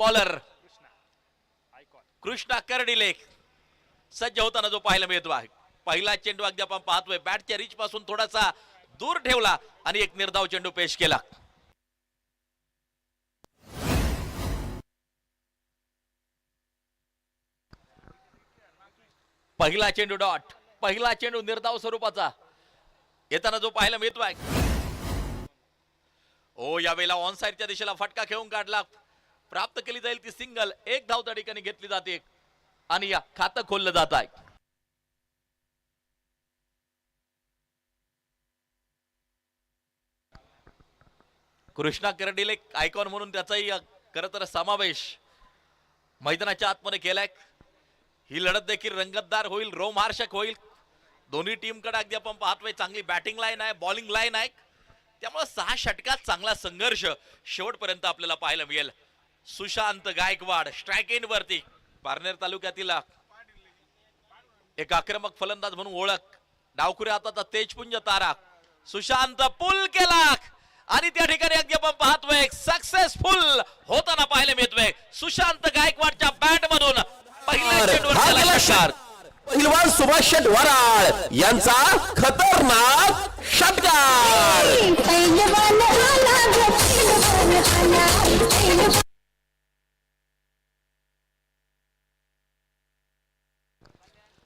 Bowler Krishna Kardile सज्ज होताना जो पाहायला मिळतो आहे. पहिला चेंडू अगदी आपण पाहतोय बॅटच्या रीच पासून थोडासा दूर ठेवला आणि एक निर्धाव चेंडू पेश केला. पहिला चेंडू डॉट, पहिला चेंडू निर्धाव स्वरूपाचा येताना जो पाहायला मिळतो आहे. ओ यावेळेला ऑन साइडच्या दिशेला फटका खेळून काढला. प्राप्त केली जाईल ती सिंगल. एक धाव त्या ठिकाणी घेतली जाते आणि या खातं खोललं जात आहे. कृष्णा कर्डिले आयकॉन म्हणून त्याचाही खरं तर समावेश मैदानाच्या आतमध्ये केलाय. ही लढत देखील रंगतदार होईल, रोमहर्षक होईल. दोन्ही टीमकडे अगदी आपण पाहतोय चांगली बॅटिंग लाईन आहे, बॉलिंग लाईन आहे. त्यामुळे 6 षटकात चांगला संघर्ष शेवटपर्यंत आपल्याला पाहायला मिळेल. सुशांत गायकवाड स्ट्राइक एंड वरती, पारनेर तालुक्यातील एक आक्रमक फलंदाज म्हणून ओळख. डावखुऱ्या हाताचा तेजपुंज तारा सुशांत पुल केला आणि त्या ठिकाणी अगदी आपण पाहतोय सक्सेसफुल होताना पाहायला मिळतोय. सुशांत गायकवाडच्या बॅट मधून पहिल्या चेंडूवर षटकार. पहिलवान सुभाष शेठ वराळ यांचा खतरनाक षटकार.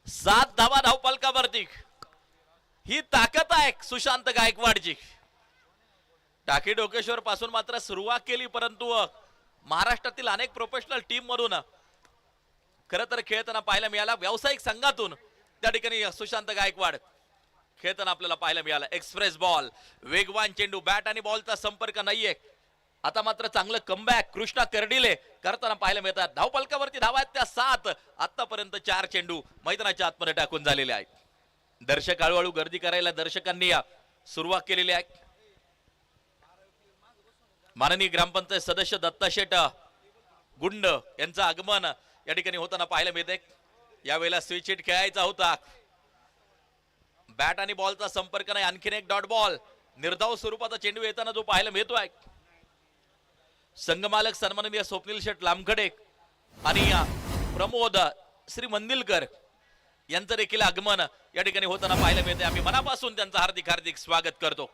7 धावा धावफलकावरती. ही ताकद आहे सुशांत गायकवाडची. टाकी डोकेश्वर पासून मात्र सुरुवात केली, परंतु महाराष्ट्रातील अनेक प्रोफेशनल टीम मधून खरं तर खेळताना पाहायला मिळाला. व्यावसायिक संघातून त्या ठिकाणी सुशांत गायकवाड खेळताना आपल्याला पाहायला मिळाला. एक्सप्रेस बॉल, वेगवान चेंडू, बॅट आणि बॉलचा संपर्क नाहीये. आता मात्र चांगलं कमबॅक कृष्णा कर्डिले करताना पाहायला मिळतात. धावफलकावरती धावा आहेत त्या 7. आतापर्यंत 4 चेंडू मैदानाच्या आतमध्ये टाकून झालेले आहेत. दर्शक हळूहळू गर्दी करायला दर्शकांनी सुरुवात केलेली आहे. माननीय ग्रामपंचायत सदस्य दत्ताशेठ गुंड यांचं आगमन या ठिकाणी होताना पाहायला मिळते. यावेळेला स्विच हिट खेळायचा होता. बॅट आणि बॉलचा संपर्क नाही. आणखीन एक डॉट बॉल, निर्धाव स्वरूपाचा चेंडू येताना जो पाहायला मिळतोय. संघमालक सन्माननीय स्वप्नील शेठ लामखडे आणि प्रमोद श्री मंदिलकर यांचं देखील आगमन या ठिकाणी होताना पाहायला मिळते. आम्ही मनापासून त्यांचं हार्दिक हार्दिक स्वागत करतो.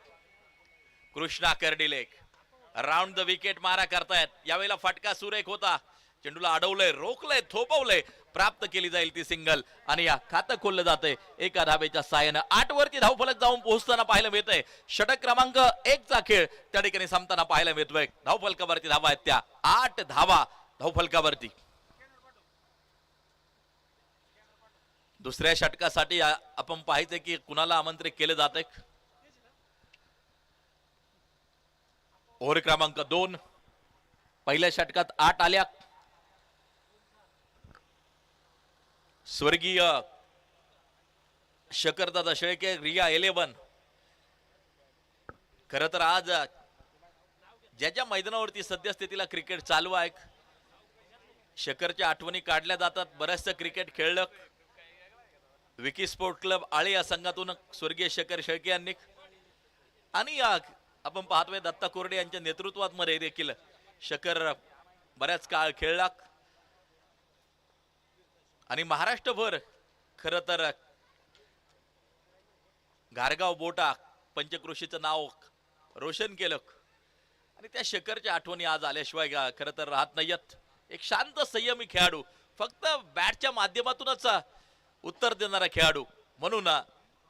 Krishna Kardile round the wicket मारा करतायत. यावेळेला फटका सुरेख होता. चेंडूला अडवलंय, रोखलंय, थोपवलंय. प्राप्त केली जाईल ती सिंगल आणि या खातं खोललं जातंय एका धावेच्या साहाय्यानं. 8 वरती धावफलक जाऊन पोहोचताना पाहायला मिळतंय. षटक क्रमांक 1 चा खेळ त्या ठिकाणी संपताना पाहायला मिळतोय. धावफलकावरती धावा आहेत त्या 8 धावा धावफलकावरती. दुसऱ्या षटकासाठी आपण पाहायचंय की कुणाला आमंत्रित केलं जातंय. ओव्हर क्रमांक 2. पहिल्या षटकात 8 आल्या. स्वर्गीय शकरदादा शेळके रिया 11. खर तर आज ज्याच्या मैदानावरती सद्यस्थितीला क्रिकेट चालू आहे, शकरच्या आठवणी काढल्या जातात. बरचसं क्रिकेट खेळलं. विकी स्पोर्ट क्लब आळे या संघातून स्वर्गीय शकर शेळके यांनी आणि आपण पाहतोय दत्ता कोरडे यांच्या नेतृत्वात मध्ये देखील शकर बऱ्याच काळ खेळला आणि महाराष्ट्रभर खर तर घारगाव बोटा पंचक्रोशीचं नाव रोशन केलं आणि त्या शकरच्या आठवणी आज आल्याशिवाय खर तर राहत नाहीयेत. एक शांत संयमी खेळाडू, फक्त बॅटच्या माध्यमातूनच उत्तर देणारा खेळाडू म्हणून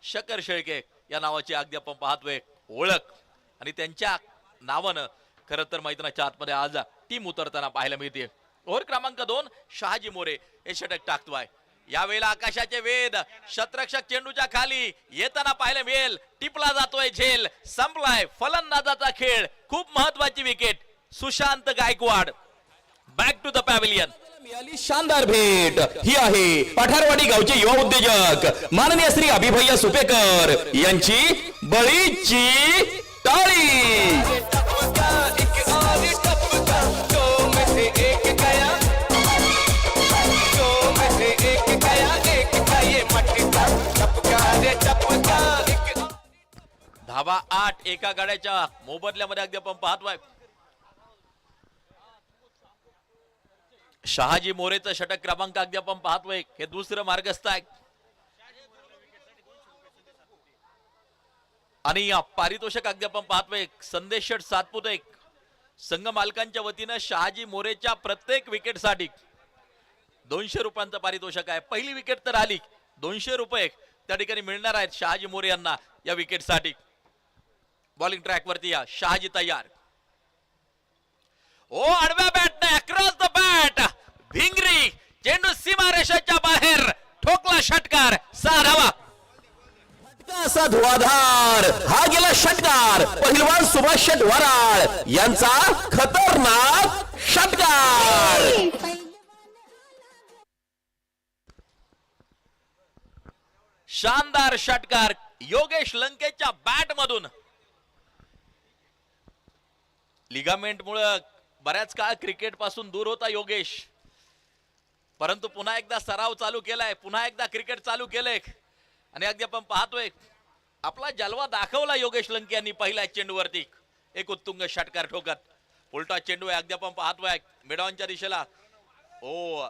शकर शेळके या नावाची अगदी आपण पाहतोय ओळख आणि त्यांच्या नावानं खरं तर मैदानाच्या आतमध्ये आज टीम उतरताना पाहायला मिळते. ओव्हर क्रमांक 2 शहाजी मोरे हे षटक टाकतोय. यावेळेला आकाशाचे वेद शतरक्षक चेंडूच्या खाली येताना पाहायला मिळेल. टिपला जातोय झेल, संपलाय फलंदाजाचा खेळ. खूप महत्वाची wicket. Sushant Gaikwad back to the pavilion. मिळाली शानदार भेट. ही आहे पठारवाडी गावचे युवा उद्योजक माननीय श्री अभिभैया सुपेकर यांची बळीची टाळी. धावा 8 एका गाड्याच्या मोबदल्यामध्ये अगदी आपण पाहतोय. शहाजी मोरेचं षटक क्रमांक अगदी आपण पाहतोय, हे दुसरं मार्गस्थ आहे. आणि या पारितोषिक अगदी आपण पाहतोय, संदेश शेठ सातपुते संघ मालकांच्या वतीनं शहाजी मोरेच्या प्रत्येक विकेटसाठी 200 रुपयांचं पारितोषिक आहे. पहिली विकेट तर आली, 200 रुपये त्या ठिकाणी मिळणार आहेत शहाजी मोरे यांना या विकेटसाठी. बॉलिंग ट्रॅक वरती या शहाजी तयार. ओ आडव्या बॅटने अक्रॉस द बॅट, भिंगरी चेंडू सीमारेषेच्या बाहेर, ठोकला षटकार, 6 धावा. असा धुवाधार हा गेला षटकार, पहिलवान सुभाष शेठ वराळ यांचा खतरनाक षटकार. शानदार षटकार योगेश लंकेच्या बॅट मधून. लिगामेंट मुळे बऱ्याच काळ क्रिकेट पासून दूर होता योगेश, परंतु पुन्हा एकदा सराव चालू केलाय, पुन्हा एकदा क्रिकेट चालू केलंय आणि अगदी आपण पाहतोय आपला जलवा दाखवला योगेश लंके यांनी पहिल्या चेंडूवरती एक उत्तुंग षटकार ठोकत. उलटा चेंडू आहे अगदी आपण पाहतोय मिडॉनच्या दिशेला. ओ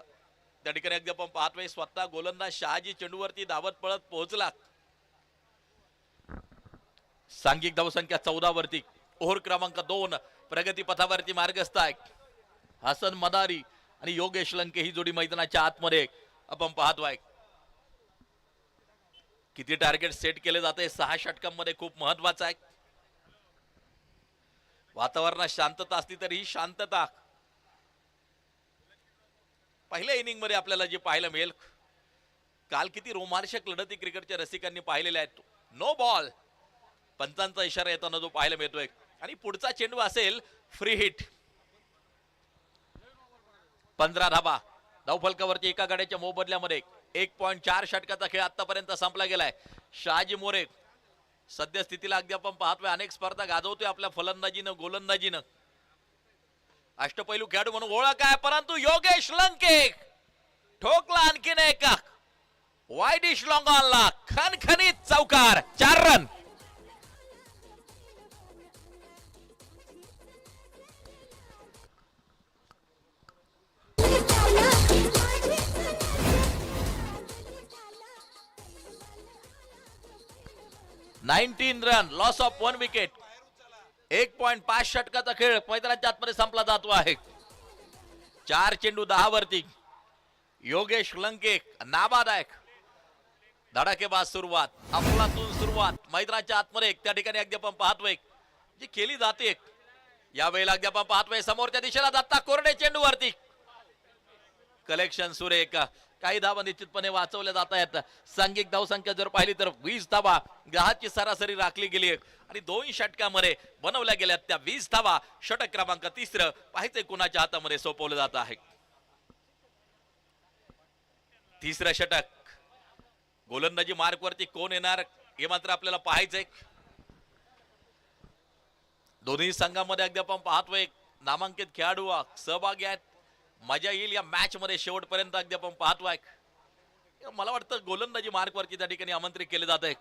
त्या ठिकाणी अगदी आपण पाहतोय स्वतः गोलंदाज शहाजी चेंडूवरती धावत पळत पोहोचला. सांघिक धावसंख्या 14 वरती. ओव्हर क्रमांक 2 प्रगती पथावरती मार्गस्थ आहे. हसन मदारी आणि योगेश लंके ही जोडी मैदानाच्या आतमध्ये आपण पाहतोय. किती टार्गेट सेट केले जाते 6 षटकांमध्ये खूप महत्वाचं आहे. वातावरणात शांतता असली तरी ही शांतता पहिल्या इनिंग मध्ये आपल्याला जे पाहायला मिळेल, काल किती रोमांचक लढती क्रिकेटच्या रसिकांनी पाहिलेल्या आहेत. नो बॉल पंचांचा इशारा येताना जो पाहायला मिळतोय आणि पुढचा चेंडू असेल फ्री हिट. 15 धाबा धावफलकावरती एका गाड्याच्या मोबदल्यामध्ये. 1.4 षटकाचा खेळ आतापर्यंत संपला गेलाय. शहाजी मोरे सध्या स्थितीला अगदी आपण पाहतोय अनेक स्पर्धा गाजवतोय आपल्या फलंदाजीनं गोलंदाजीनं. अष्टपैलू खेळाडू म्हणून ओळख आहे, परंतु योगेश लंके ठोकला आणखीन एक वाईडिश लॉंग ऑनला, खणखणीत चौकार, 4 run. Nineteen run, loss of 1 wicket. 1.5 षटकाचा खेळ मैदानाच्या आतमध्ये संपला जातो आहे. 4 चेंडू 10 वरती. योगेश लंके नाबादायक धडाकेबाज सुरुवात, अफलातून सुरुवात मैदानाच्या आतमध्ये त्या ठिकाणी अगदी आपण पाहतोय जी केली जाते. यावेळेला अगदी आपण पाहतोय समोरच्या दिशेला दत्ता कोरडे चेंडू वरती. कलेक्शन सुरेख, काही धावा निश्चितपणे वाचवल्या जात आहेत. सांघिक धावसंख्या जर पाहिली तर 20 धावा 10ची सरासरी राखली गेली आणि 2 षटकामध्ये बनवल्या गेल्या त्या 20 धावा. षटक क्रमांक 3 पाहायचे कुणाच्या हातामध्ये सोपवलं जात आहे. 3रं षटक गोलंदाजी मार्क वरती कोण येणार हे मात्र आपल्याला पाहायचंय. दोन्ही संघामध्ये अगदी आपण पाहतोय नामांकित खेळाडू सहभागी आहेत. मजा येईल या मॅच मध्ये शेवटपर्यंत अगदी आपण पाहतोय. मला वाटतं गोलंदाजी मार्क वरती त्या ठिकाणी आमंत्रित केले जात आहे.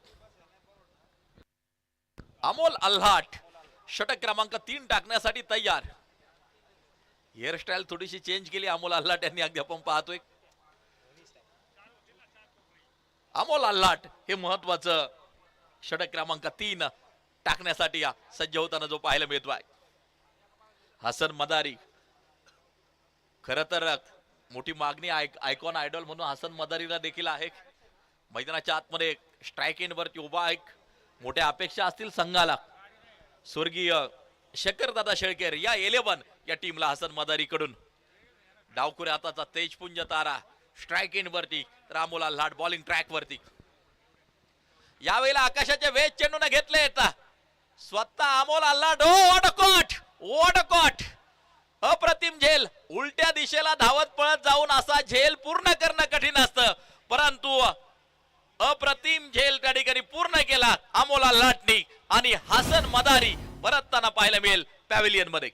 अमोल अल्हाट षटक क्रमांक 3 टाकण्यासाठी तयार. हेअरस्टाईल थोडीशी चेंज केली अमोल अल्हाट यांनी अगदी आपण पाहतोय. अमोल अल्हाट हे महत्वाचं षटक क्रमांक 3 टाकण्यासाठी सज्ज होताना जो पाहायला मिळतोय. हसन मदारी खर तर मोठी मागणी आयकॉन आयडॉल म्हणून हसन मदारीला देखील आहे. मैदानाच्या आतमध्ये स्ट्राईक एंड वरती उभा आहे. मोठ्या अपेक्षा असतील संघाला. स्वर्गीय शंकरदादा शेळकेर या 11 या टीमला हसन मदारी कडून. डावखुऱ्या हाताचा तेजपुंज तारा स्ट्राईक एंड वरती, अमोल अल्हाट बॉलिंग ट्रॅक वरती. यावेळेला आकाशाचे वेध चेंडून घेतलेत स्वतः अमोल अल्हाट. व्हॉट अ कॉट, अप्रतिम झेल. उलट्या दिशेला धावत पळत जाऊन असा झेल पूर्ण करणं कठीण असतं, परंतु अप्रतिम झेल त्या ठिकाणी पूर्ण केला अमोल अल्हाटनी आणि हसन मदारी परतताना पाहायला मिळेल पॅव्हिलियन मध्ये.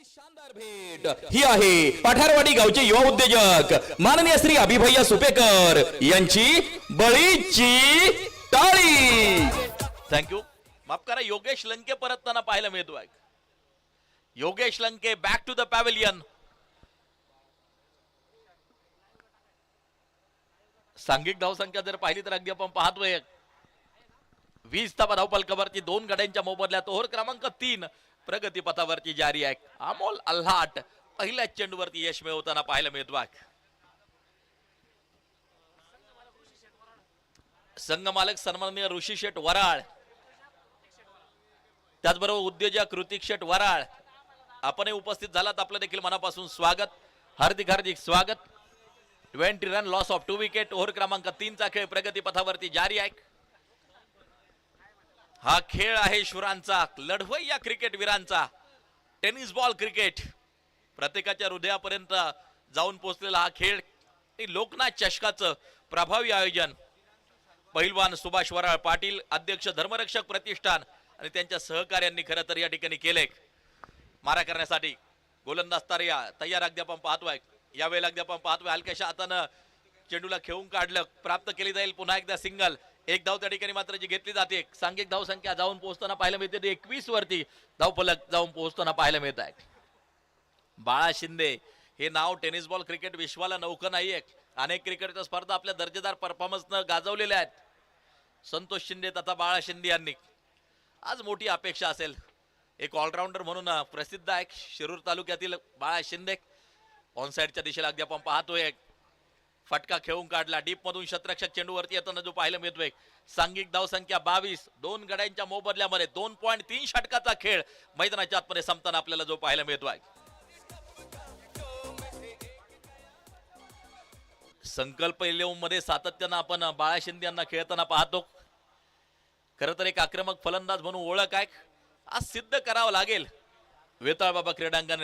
शानदार भेट ही आहे पठारवाडी गावचे युवा उद्योजक माननीय श्री अभिभैया सुपेकर यांची बळीची टाळी. थँक्यू. माफ करा, योगेश लंके परतताना पाहायला मिळतोय. Yogesh Lanke back to the pavilion. सांघिक धावसंख्या जर पाहिली तर अगदी आपण पाहतोय 20 धावा धावफलकावरती 2 गड्यांच्या मोबदल्यात ओव्हर क्रमांक 3 प्रगती पथावरती जारी आहे. अमोल अल्हाट पहिल्याच चेंडूवरती यश मिळवताना पाहायला मिळतोय. संघ मालक सन्माननीय ऋषी शेठ वराळ, त्याचबरोबर उद्योजक ऋतिक शेठ वराळ, आपणही उपस्थित झालात, आपलं देखील मनापासून स्वागत, हार्दिक हार्दिक स्वागत. 20 run loss of 2 wicket. Over क्रमांक 3 चा खेळ प्रगती पथावरती जारी आहे. हा खेळ आहे शुरांचा, लढवय्या क्रिकेट वीरांचा, टेनिस बॉल क्रिकेट. प्रत्येकाच्या हृदयापर्यंत जाऊन पोहोचलेला हा खेळ. लोकनाथ चषकाचं प्रभावी आयोजन पहिलवान सुभाष वराळ पाटील, अध्यक्ष धर्मरक्षक प्रतिष्ठान आणि त्यांच्या सहकार्यांनी खरं तर या ठिकाणी केले. मारा करण्यासाठी गोलंदाज तयार अगदी आपण पाहतोय. यावेळेला अगदी आपण पाहतोय हलक्याशा हातानं चेंडूला खेळून काढलं, प्राप्त केली जाईल पुन्हा एकदा सिंगल. एक धाव त्या ठिकाणी मात्र जी घेतली जाते. सांघिक धाव संख्या जाऊन पोहोचताना पाहायला मिळते 21 वरती धावफलक जाऊन पोहोचताना पाहायला मिळत आहे. बाळा शिंदे हे नाव टेनिस बॉल क्रिकेट विश्वाला नौकं नाहीये. अनेक क्रिकेटच्या स्पर्धा आपल्या दर्जेदार परफॉर्मन्सनं गाजवलेल्या आहेत. संतोष शिंदे तथा बाळा शिंदे यांनी आज मोठी अपेक्षा असेल. एक ऑलराऊंडर म्हणून प्रसिद्ध आहे शिरूर तालुक्यातील बाळा शिंदे. ऑनसाइडच्या दिशेला अगदी आपण पाहतोय फटका खेळून काढला, डीप मधून शतरक्षक चेंडूवरती येताना जो पाहायला मिळतोय. सांघिक धाव संख्या 22, 2 गड्यांच्या मोबदल्यामध्ये 2.3 षटकाचा खेळ मैदानाच्या आतमध्ये संपताना आपल्याला जो पाहायला मिळतोय. संकल्प 11 मध्ये सातत्यानं आपण बाळा शिंदे यांना खेळताना पाहतो. खरं तर एक आक्रमक फलंदाज म्हणून ओळख आहे. आज सिद्ध करावं लागेल वेताळ बाबा क्रीडांगण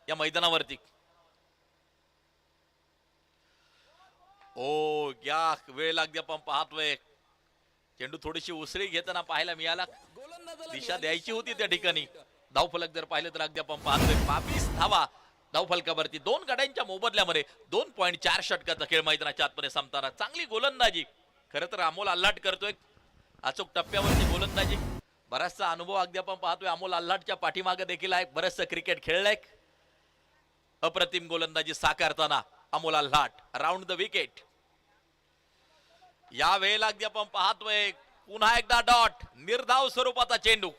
या मैदानावरती. ओ या वेळ लागली आपण पाहतोय. चेंडू थोडीशी उसळी घेताना पाहायला मिळाला, दिशा द्यायची होती त्या ठिकाणी. धावफलक जर पाहिलं तर अगदी आपण पाहतोय 22 धावा धावफलकावरती 2 गड्यांच्या मोबदल्यामध्ये 2.4 षटकाचा खेळ मैदानाच्या आतमध्ये संपताना. चांगली गोलंदाजी खरं तर अमोल अल्हाट करतोय. अचूक टप्प्यावरची गोलंदाजी, बराचसा अनुभव अगदी आपण पाहतोय. अमोल अल्हाटच्या पाठीमागे देखील आहे, बरचसं क्रिकेट खेळलंय. अप्रतिम गोलंदाजी साकारताना अमोल अल्हाट राऊंड द विकेट. या वेळेला अगदी आपण पाहतोय पुन्हा एकदा डॉट, निर्धाव स्वरूपाचा चेंडू.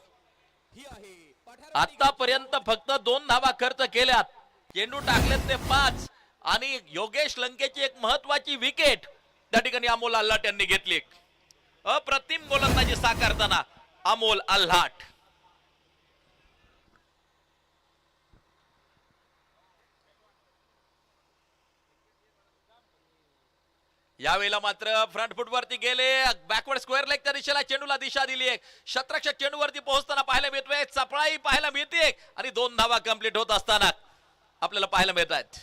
आतापर्यंत फक्त 2 धावा खर्च केल्यात, चेंडू टाकलेत ते 5 आणि योगेश लंकेची एक महत्वाची विकेट त्या ठिकाणी अमोल अल्हाट यांनी घेतली. अप्रतिम गोलंदाजी साकारताना अमोल अल्हाट. यावेळेला मात्र फ्रंट फुटवरती गेले, बॅकवर्ड स्क्वेअर लेगच्या दिशेला चेंडूला दिशा दिली आहे. शतरक्षक चेंडूवरती पोहोचताना पाहायला मिळतोय, चपळाई पाहायला मिळते आणि 2 धावा कंप्लीट होत असताना आपल्याला पाहायला मिळत आहेत.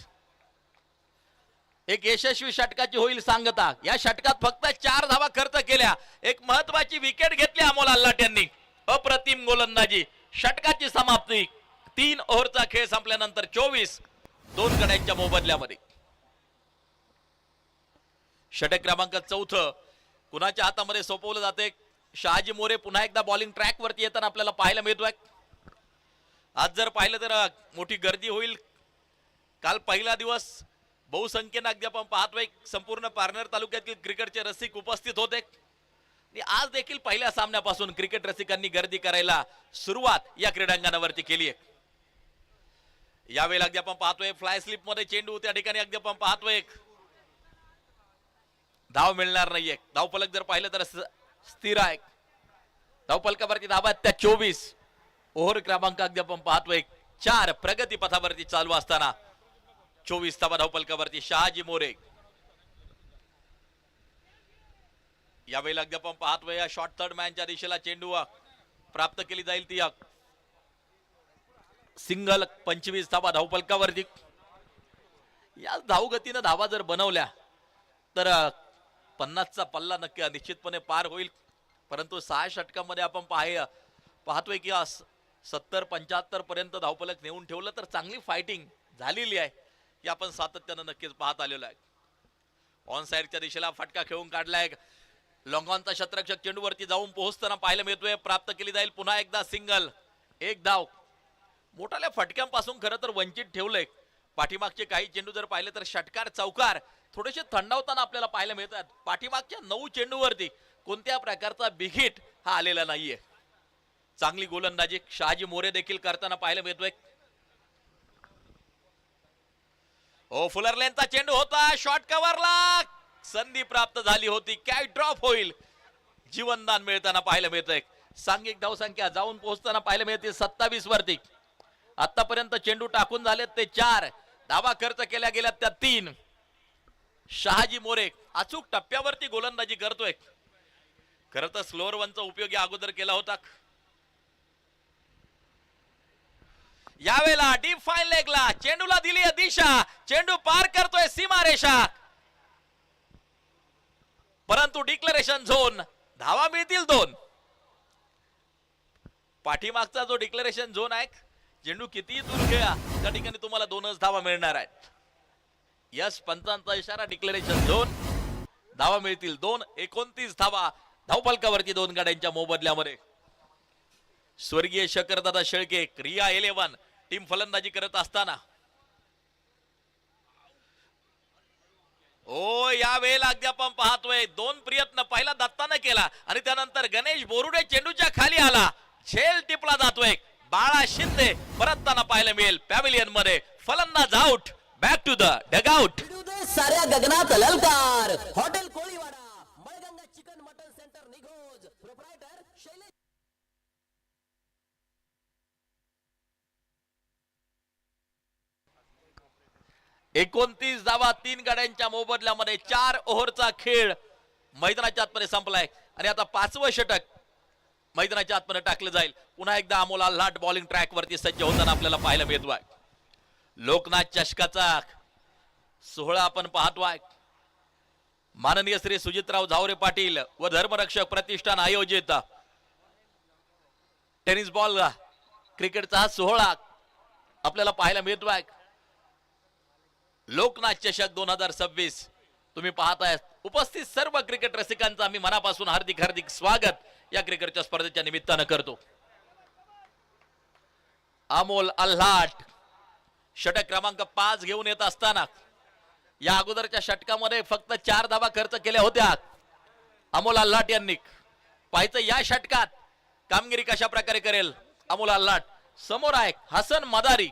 एक यशस्वी षटकाची होईल सांगता. या षटकात फक्त 4 धावा खर्च केल्या, एक महत्वाची विकेट घेतली अमोल अल्हाट यांनी. अप्रतिम गोलंदाजी, षटकाची समाप्ती. 3 ओव्हरचा खेळ संपल्यानंतर 24, 2 गड्यांच्या मोबदल्यामध्ये. षटक क्रमांक 4 कुणाच्या हातामध्ये सोपवलं जाते. शहाजी मोरे पुन्हा एकदा बॉलिंग ट्रॅक वरती येताना आपल्याला पाहायला मिळतोय. आज जर पाहिलं तर मोठी गर्दी होईल. काल पहिला दिवस बहुसंख्येनं अगदी आपण पाहतोय संपूर्ण पारनेर तालुक्यातील क्रिकेटचे रसिक उपस्थित होते. आज देखील पहिल्या सामन्यापासून क्रिकेट रसिकांनी गर्दी करायला सुरुवात या क्रीडांगणावरती केली आहे. यावेळेला अगदी आपण पाहतोय फ्लाय स्लिप मध्ये चेंडू, त्या ठिकाणी अगदी आपण पाहतोय धाव मिळणार नाहीये. धावफलक जर पाहिलं तर स्थिर आहे. धावफलकावरती धावा त्या 24. ओव्हर क्रमांक अगदी आपण पाहतोय 4 प्रगती पथावरती चालू असताना 24 धावा धावफलकावरती शहाजी मोरे. यावेळेला अगदी आपण पाहतोय या शॉर्ट थर्ड मॅनच्या दिशेला चेंडू प्राप्त केली जाईल ती सिंगल. 25 धावा धावफलकावरती. या धावगतीनं धावा जर बनवल्या तर 50चा पल्ला नक्की निश्चितपणे पार होईल. परंतु 6 षटकामध्ये आपण पाहतोय की 70-75 पर्यंत धावफलक नेऊन ठेवलं तर चांगली फायटिंग झालेली आहे. हे आपण सातत्यानं नक्कीच पाहत आलेलो आहे. ऑन साइडच्या दिशेला फटका खेळून काढलाय. लॉंगॉनचा शतरक्षक चेंडूवरती जाऊन पोहोचताना पाहायला मिळतोय. प्राप्त केली जाईल पुन्हा एकदा सिंगल. एक धाव. मोठ्या फटक्यांपासून खरं तर वंचित ठेवलंय. पाठीमागचे काही चेंडू जर पाहिले तर षटकार चौकार थोडेसे थंडावताना आपल्याला पाहायला मिळतात. पाठीमागच्या 9 चेंडूवरती कोणत्या प्रकारचा बिग हिट हा आलेला नाहीये. चांगली गोलंदाजी शहाजी मोरे देखील करताना पाहायला मिळतोय. ओ फुलरलेनचा चेंडू होता. शॉर्ट कव्हरला संधी प्राप्त झाली होती. काय ड्रॉप होईल. जीवनदान मिळताना पाहायला मिळतंय. सांघिक धावसंख्या जाऊन पोहोचताना पाहायला मिळते 27 वरती. आतापर्यंत चेंडू टाकून झालेत ते 4. धावा खर्च केल्या गेल्यात त्या 3. शहाजी मोरे अचूक टप्प्यावरती गोलंदाजी करतोय. खरं तर स्लोअर वनचा उपयोग या अगोदर केला होता. यावेळेला डीप फाईन लेगला चेंडूला दिली दिशा. चेंडू पार करतोय सीमारेषा, परंतु डिक्लेरेशन झोन. धावा मिळतील 2. पाठीमागचा जो डिक्लेरेशन झोन आहे, चेंडू किती दूर खेळा त्या ठिकाणी तुम्हाला 2च धावा मिळणार आहेत. यस पंचांचा इशारा डिक्लेरेशन झोन. धावा मिळतील 2. 29 धावा धावफलकावरती 2 गाड्यांच्या मोबदल्यामध्ये. स्वर्गीय शकरदादा शेळके रिया 11 टीम फलंदाजी करत असताना ओ या वेळेला अगदी आपण पाहतोय 2 प्रयत्न. पहिला दत्तानं केला आणि त्यानंतर गणेश बोरुडे चेंडूच्या खाली आला. झेल टिपला जातोय. बाळा शिंदे परतताना पाहायला मिळेल पॅव्हिलियन मध्ये. फलंदाज out. Back to the dugout. साऱ्या गगनात ललकार. Hotel Koliwada, Malganga chicken mutton centre Nighoj, proprietor Shailesh. 29 धावा 3 गाड्यांच्या मोबदल्यामध्ये. 4 ओव्हरचा खेळ मैदानाच्या आतमध्ये संपलाय आणि आता 5वं षटक मैदानाच्या आतमध्ये टाकलं जाईल. पुन्हा एकदा अमोल आल्हाट बॉलिंग ट्रॅक वरती सज्ज होताना आपल्याला पाहायला मिळतोय. लोकनाथ चषकाचा सोहळा आपण पाहतोय. माननीय श्री सुजितराव झावरे पाटील व धर्मरक्षक प्रतिष्ठान आयोजित टेनिस बॉल क्रिकेटचा हा सोहळा आपल्याला पाहायला मिळतोय. लोकनाथ चषक 2026 तुम्ही पाहताय. उपस्थित सर्व क्रिकेट रसिकांचा आम्ही मनापासून हार्दिक हार्दिक स्वागत या क्रिकेटच्या स्पर्धेच्या निमित्तानं करतो. अमोल आल्हाट षटक क्रमांक 5 घेऊन येत असताना या अगोदरच्या षटकामध्ये फक्त 4 धावा खर्च केल्या होत्या अमोल आल्हाट यांनी. पाहायचं या षटकात कामगिरी कशा प्रकारे करेल अमोल आल्हाट. समोर आहे हसन मदारी.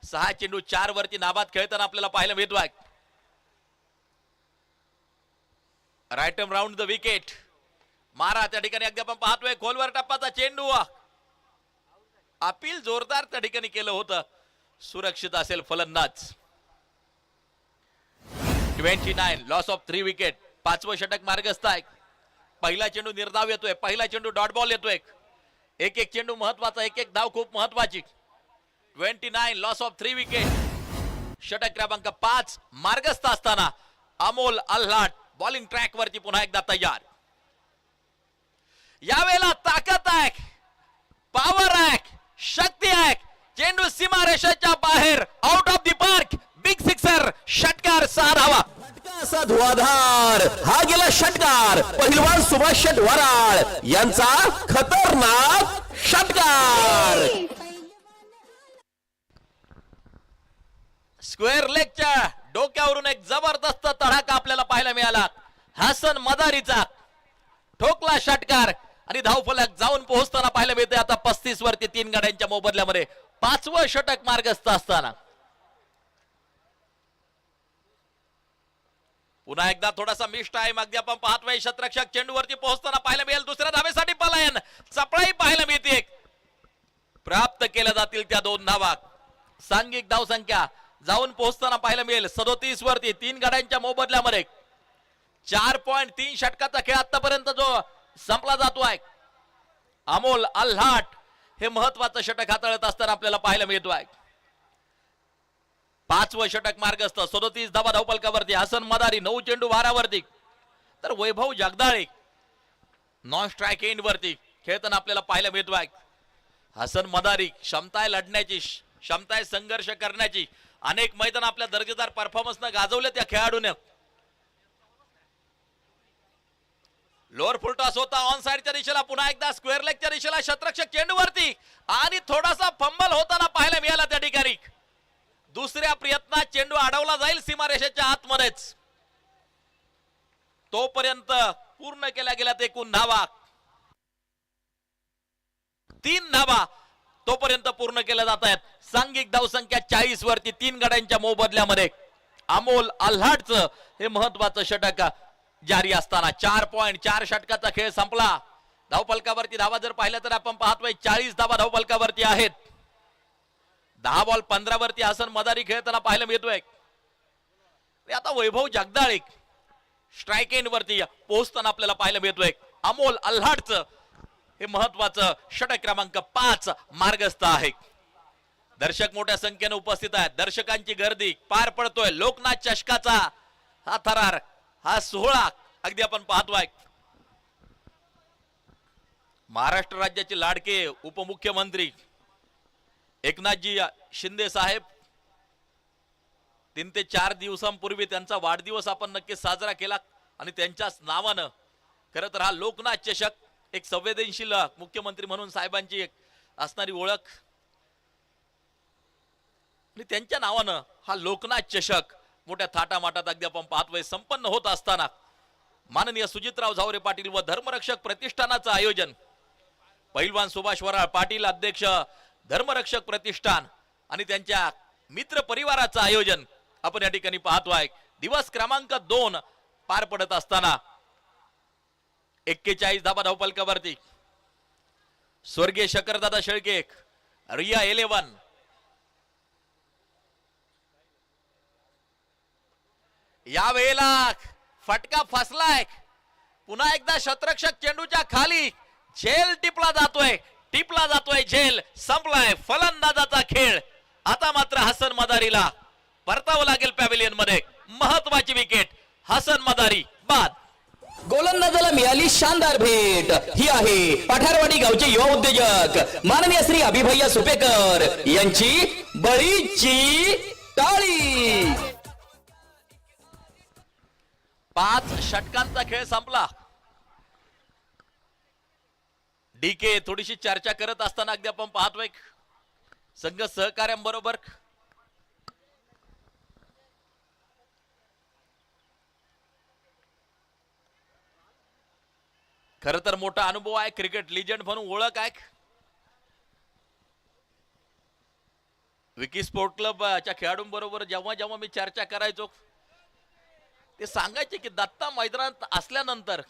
6 चेंडू 4 वरती नाबाद खेळताना आपल्याला पाहायला मिळतोय. Right arm round the wicket. मारा त्या ठिकाणी अगदी आपण पाहतोय खोलवर टप्पाचा चेंडू. अपील जोरदार त्या ठिकाणी केलं होतं. सुरक्षित असेल फलंदाज. 29 लॉस ऑफ 3 विकेट. 5वं षटक मार्गस्थ आहे. पहिला चेंडू निर्धाव येतोय. पहिला चेंडू डॉट बॉल येतोय. एक एक चेंडू महत्वाचा. एक एक धाव खूप महत्वाची. 29 लॉस ऑफ 3 विकेट. षटक क्रमांक 5 मार्गस्थ असताना अमोल आल्हाट बॉलिंग ट्रॅक वरती पुन्हा एकदा तयार. यावेळेला ताकद आहे, पॉवर आहे, शक्ती आहे. चेंडू सीमारेषेच्या बाहेर out of the park. Big sixer. षटकार 6 धावा. फटका असा धुवाधार. हा गेला षटकार. पहिलवान सुभाष शेट वराळ यांचा खतरनाक षटकार. स्क्वेअर लेगच्या डोक्यावरून एक जबरदस्त तडाखा आपल्याला पाहायला मिळाला. हसन मदारीचा ठोकला षटकार आणि धावफलक जाऊन पोहोचताना पाहायला मिळते आता 35 वरती 3 गाड्यांच्या मोबदल्यामध्ये. 5वं षटक मार्गस्थ असताना पुन्हा एकदा थोडासा मिस टाइम. अगदी आपण पाहतोय शतरक्षक चेंडूवरती पोहोचताना पाहायला मिळेल. दुसऱ्या धावेसाठी पलायन. चपळाई पाहायला मिळते. प्राप्त केल्या जातील त्या 2 धावा. सांघिक धावसंख्या जाऊन पोहोचताना पाहायला मिळेल 37 वरती 3 गाड्यांच्या मोबदल्यामध्ये. 4.3 षटकाचा खेळ आतापर्यंत जो संपला जातोय. अमोल आल्हाट हे महत्वाचं षटक हाताळत असताना आपल्याला पाहायला मिळतोय. 5वं षटक मार्गस्थ. 37 धावा धावफलकावरती. हसन मदारी 9 चेंडू 12 वरती. तर वैभव जगदाळे नॉन स्ट्राइक एंड वरती खेळताना आपल्याला पाहायला मिळतोय. हसन मदारी क्षमता आहे लढण्याची, क्षमता आहे संघर्ष करण्याची. अनेक मैदान आपल्या दर्जेदार परफॉर्मन्स न गाजवले त्या खेळाडूने. लोअर फुलटॉस होता ऑन साइडच्या दिशेला, पुन्हा एकदा स्क्वेअर लेगच्या दिशेला शतरक्षक चेंडूवरती आणि थोडासा फंबल होताना पाहायला मिळाला त्या ठिकाणी. दुसऱ्या प्रयत्नात चेंडू अडवला जाईल सीमारेषेच्या आतमध्येच. तोपर्यंत पूर्ण केल्या गेल्यात एकूण धावा 3 धावा तोपर्यंत पूर्ण केल्या जात आहेत. सांघिक धावसंख्या 40 वरती 3 गड्यांच्या मोबदल्यामध्ये अमोल आल्हाडचं हे महत्वाचं षटक जारी असताना 4 पॉइंट 4 षटकाचा खेळ संपला. धावफलकावरती धावा जर पाहिल्या तर आपण पाहतोय 40 धावा धावफलकावरती आहेत. 10 बॉल 15 वरती हसन मदारी खेळताना पाहायला मिळतोय. आता वैभव जगदाळे स्ट्राइक एंड वरती पोहोचताना आपल्याला पाहायला मिळतोय. अमोल आल्हाडचं हे महत्वाचं षटक क्रमांक 5 मार्गस्थ आहे. दर्शक मोठ्या संख्येने उपस्थित आहेत. दर्शकांची गर्दी पार पडतोय. लोकनाथ चषकाचा हा थरार, हा सोहळा अगदी आपण पाहतोय. महाराष्ट्र राज्याचे लाडके उपमुख्यमंत्री एकनाथजी शिंदे साहेब 3 ते 4 दिवसांपूर्वी त्यांचा वाढदिवस आपण नक्की साजरा केला आणि त्यांच्याच नावानं खरं तर हा लोकनाथ चषक एक संवेदनशील मुख्यमंत्री म्हणून साहेबांची एक असणारी ओळख आणि त्यांच्या नावानं हा लोकनाथ चषक मोठ्या थाटामाटात अगदी आपण पाहतोय संपन्न होत असताना माननीय सुजितराव झावरे पाटील व धर्मरक्षक प्रतिष्ठानाचं आयोजन, पहिलवान सुभाष वराळ पाटील अध्यक्ष धर्मरक्षक प्रतिष्ठान आणि त्यांच्या मित्र परिवाराचं आयोजन आपण या ठिकाणी पाहतोय. दिवस क्रमांक 2 पार पडत असताना 41 धावा धावफलकावरती स्वर्गीय शकरदादा शेळके रिया 11 या वेळेला फटका फसलाय. पुन्हा एकदा शतरक्षक चेंडूच्या खाली झेल टिपला जातोय झेल संपलाय फलंदाजाचा खेळ. आता मात्र हसन मदारीला परतावं लागेल पॅव्हिलियन मध्ये. महत्वाची विकेट हसन मदारी बाद. गोलंदाजाला मिळाली शानदार भेट. ही आहे पठारवाडी गावचे युवा उद्योजक माननीय श्री अभिभैया सुपेकर यांची बळीची टाळी. 5 षटकांचा खेळ संपला. डीके थोडीशी चर्चा करत असताना अगदी आपण पाहतोय संघ सहकार्यांबरोबर खर तर मोठा अनुभव आहे. क्रिकेट लिजंड म्हणून ओळख आहे. विकी स्पोर्ट क्लबच्या खेळाडूंबरोबर जेव्हा जेव्हा मी चर्चा करायचो ते सांगायचे की दत्ता मैदानात असल्यानंतर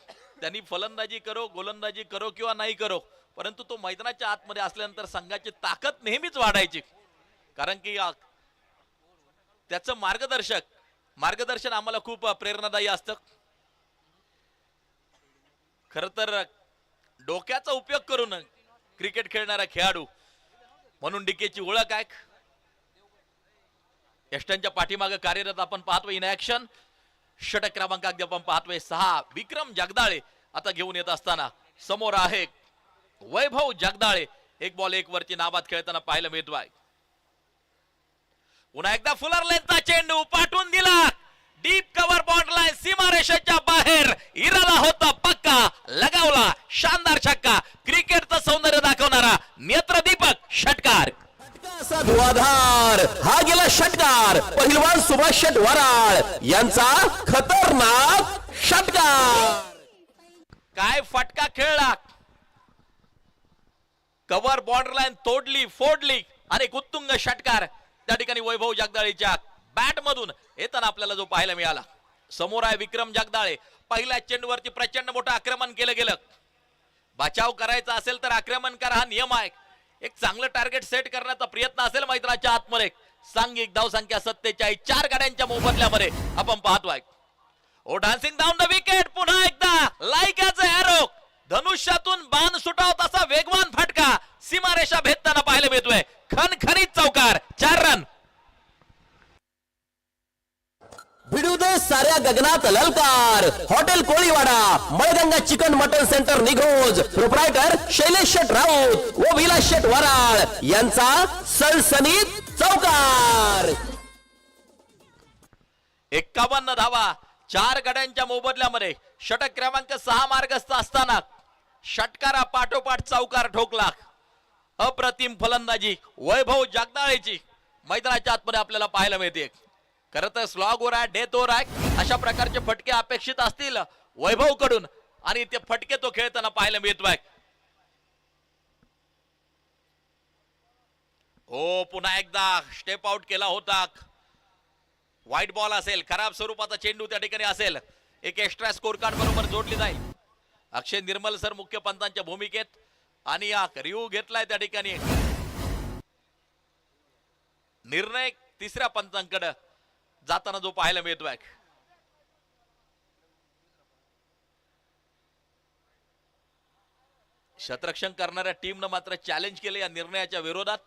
त्यांनी फलंदाजी करो गोलंदाजी करो किंवा नाही करो, परंतु तो मैदानाच्या आतमध्ये असल्यानंतर संघाची ताकद नेहमीच वाढायची. कारण की त्याचं मार्गदर्शन आम्हाला खूप प्रेरणादायी असतं. खर तर डोक्याचा उपयोग करून क्रिकेट खेळणारा खेळाडू म्हणून डीकेची ओळख आहे. यष्टांच्या पाठीमागे कार्यरत आपण पाहतोय इन ऍक्शन. षटक क्रमांक अगदी आपण पाहतोय 6 विक्रम जगदाळे आता घेऊन येत असताना समोर आहे वैभव जगदाळे. 1 बॉल 1 वरती नाबाद खेळताना पाहायला मिळतोय. पुन्हा एकदा फुलर लेनचा चेंडू पाठवून दिला. डीप कव्हर बॉन्ड लाईन सीमारेषेच्या बाहेर. इरादा होता पक्का, लगावला शानदार छक्का. क्रिकेटचं सौंदर्य दाखवणारा नेत्रदीपक षटकार. धुवाधार हा गेला षटकार. पहिलवान सुभाष शेट वराळ यांचा खतरनाक षटकार. काय फटका खेळला. कव्हर बॉर्डर लाईन तोडली फोडली आणि एक उत्तुंग षटकार त्या ठिकाणी वैभव जगदाळेच्या बॅट मधून येताना आपल्याला जो पाहायला मिळाला. समोर आहे विक्रम जगदाळे. पहिल्या चेंडूवरती प्रचंड मोठं आक्रमण केलं गेलं. बचाव करायचा असेल तर आक्रमण करा हा नियम आहे. एक चांगलं टार्गेट सेट करण्याचा प्रयत्न असेल मैदानाच्या आतमध्ये. सांघिक धावसंख्या 47 4 गाड्यांच्या मोबदल्यामध्ये आपण पाहतोय. ओ डान्सिंग डाऊन द विकेट. पुन्हा एकदा लाईकाचं एरो धनुष्यातून बाण सुटावत असा वेगवान फटका सीमारेषा भेदताना पाहायला मिळतोय. खणखणीत चौकार. 4 रन. भिडू दे साऱ्या गगनात ललकार. Hotel Koliwada Malganga chicken mutton centre Nighoj. Proprietor Shailesh Sheth Raut व विलास शेट वराळ यांचा सणसणीत चौकार. 51 धावा 4 गड्यांच्या मोबदल्यामध्ये षटक क्रमांक 6 मार्गस्थ असताना षटकारा पाठोपाठ चौकार ठोकला. अप्रतिम फलंदाजी वैभव जगदाळेची मैदानाच्या आतमध्ये आपल्याला पाहायला मिळते. खरं तर स्लॉग ओव्हर आहे, डेथ ओव्हर आहे, अशा प्रकारचे फटके अपेक्षित असतील वैभव कडून आणि ते फटके तो खेळताना पाहायला मिळतोय. हो, पुन्हा एकदा स्टेप आउट केला होता. व्हाईट बॉल असेल, खराब स्वरूपाचा चेंडू त्या ठिकाणी असेल, एक एक्स्ट्रा स्कोर कार्ड बरोबर जोडली जाईल. अक्षय निर्मल सर मुख्य पंतांच्या भूमिकेत आणि या रिव्ह्यू घेतलाय त्या ठिकाणी. निर्णय तिसऱ्या पंतांकडे जाताना जो पाहायला मिळतोय. शतरक्षण करणाऱ्या टीमनं मात्र चॅलेंज केले या निर्णयाच्या विरोधात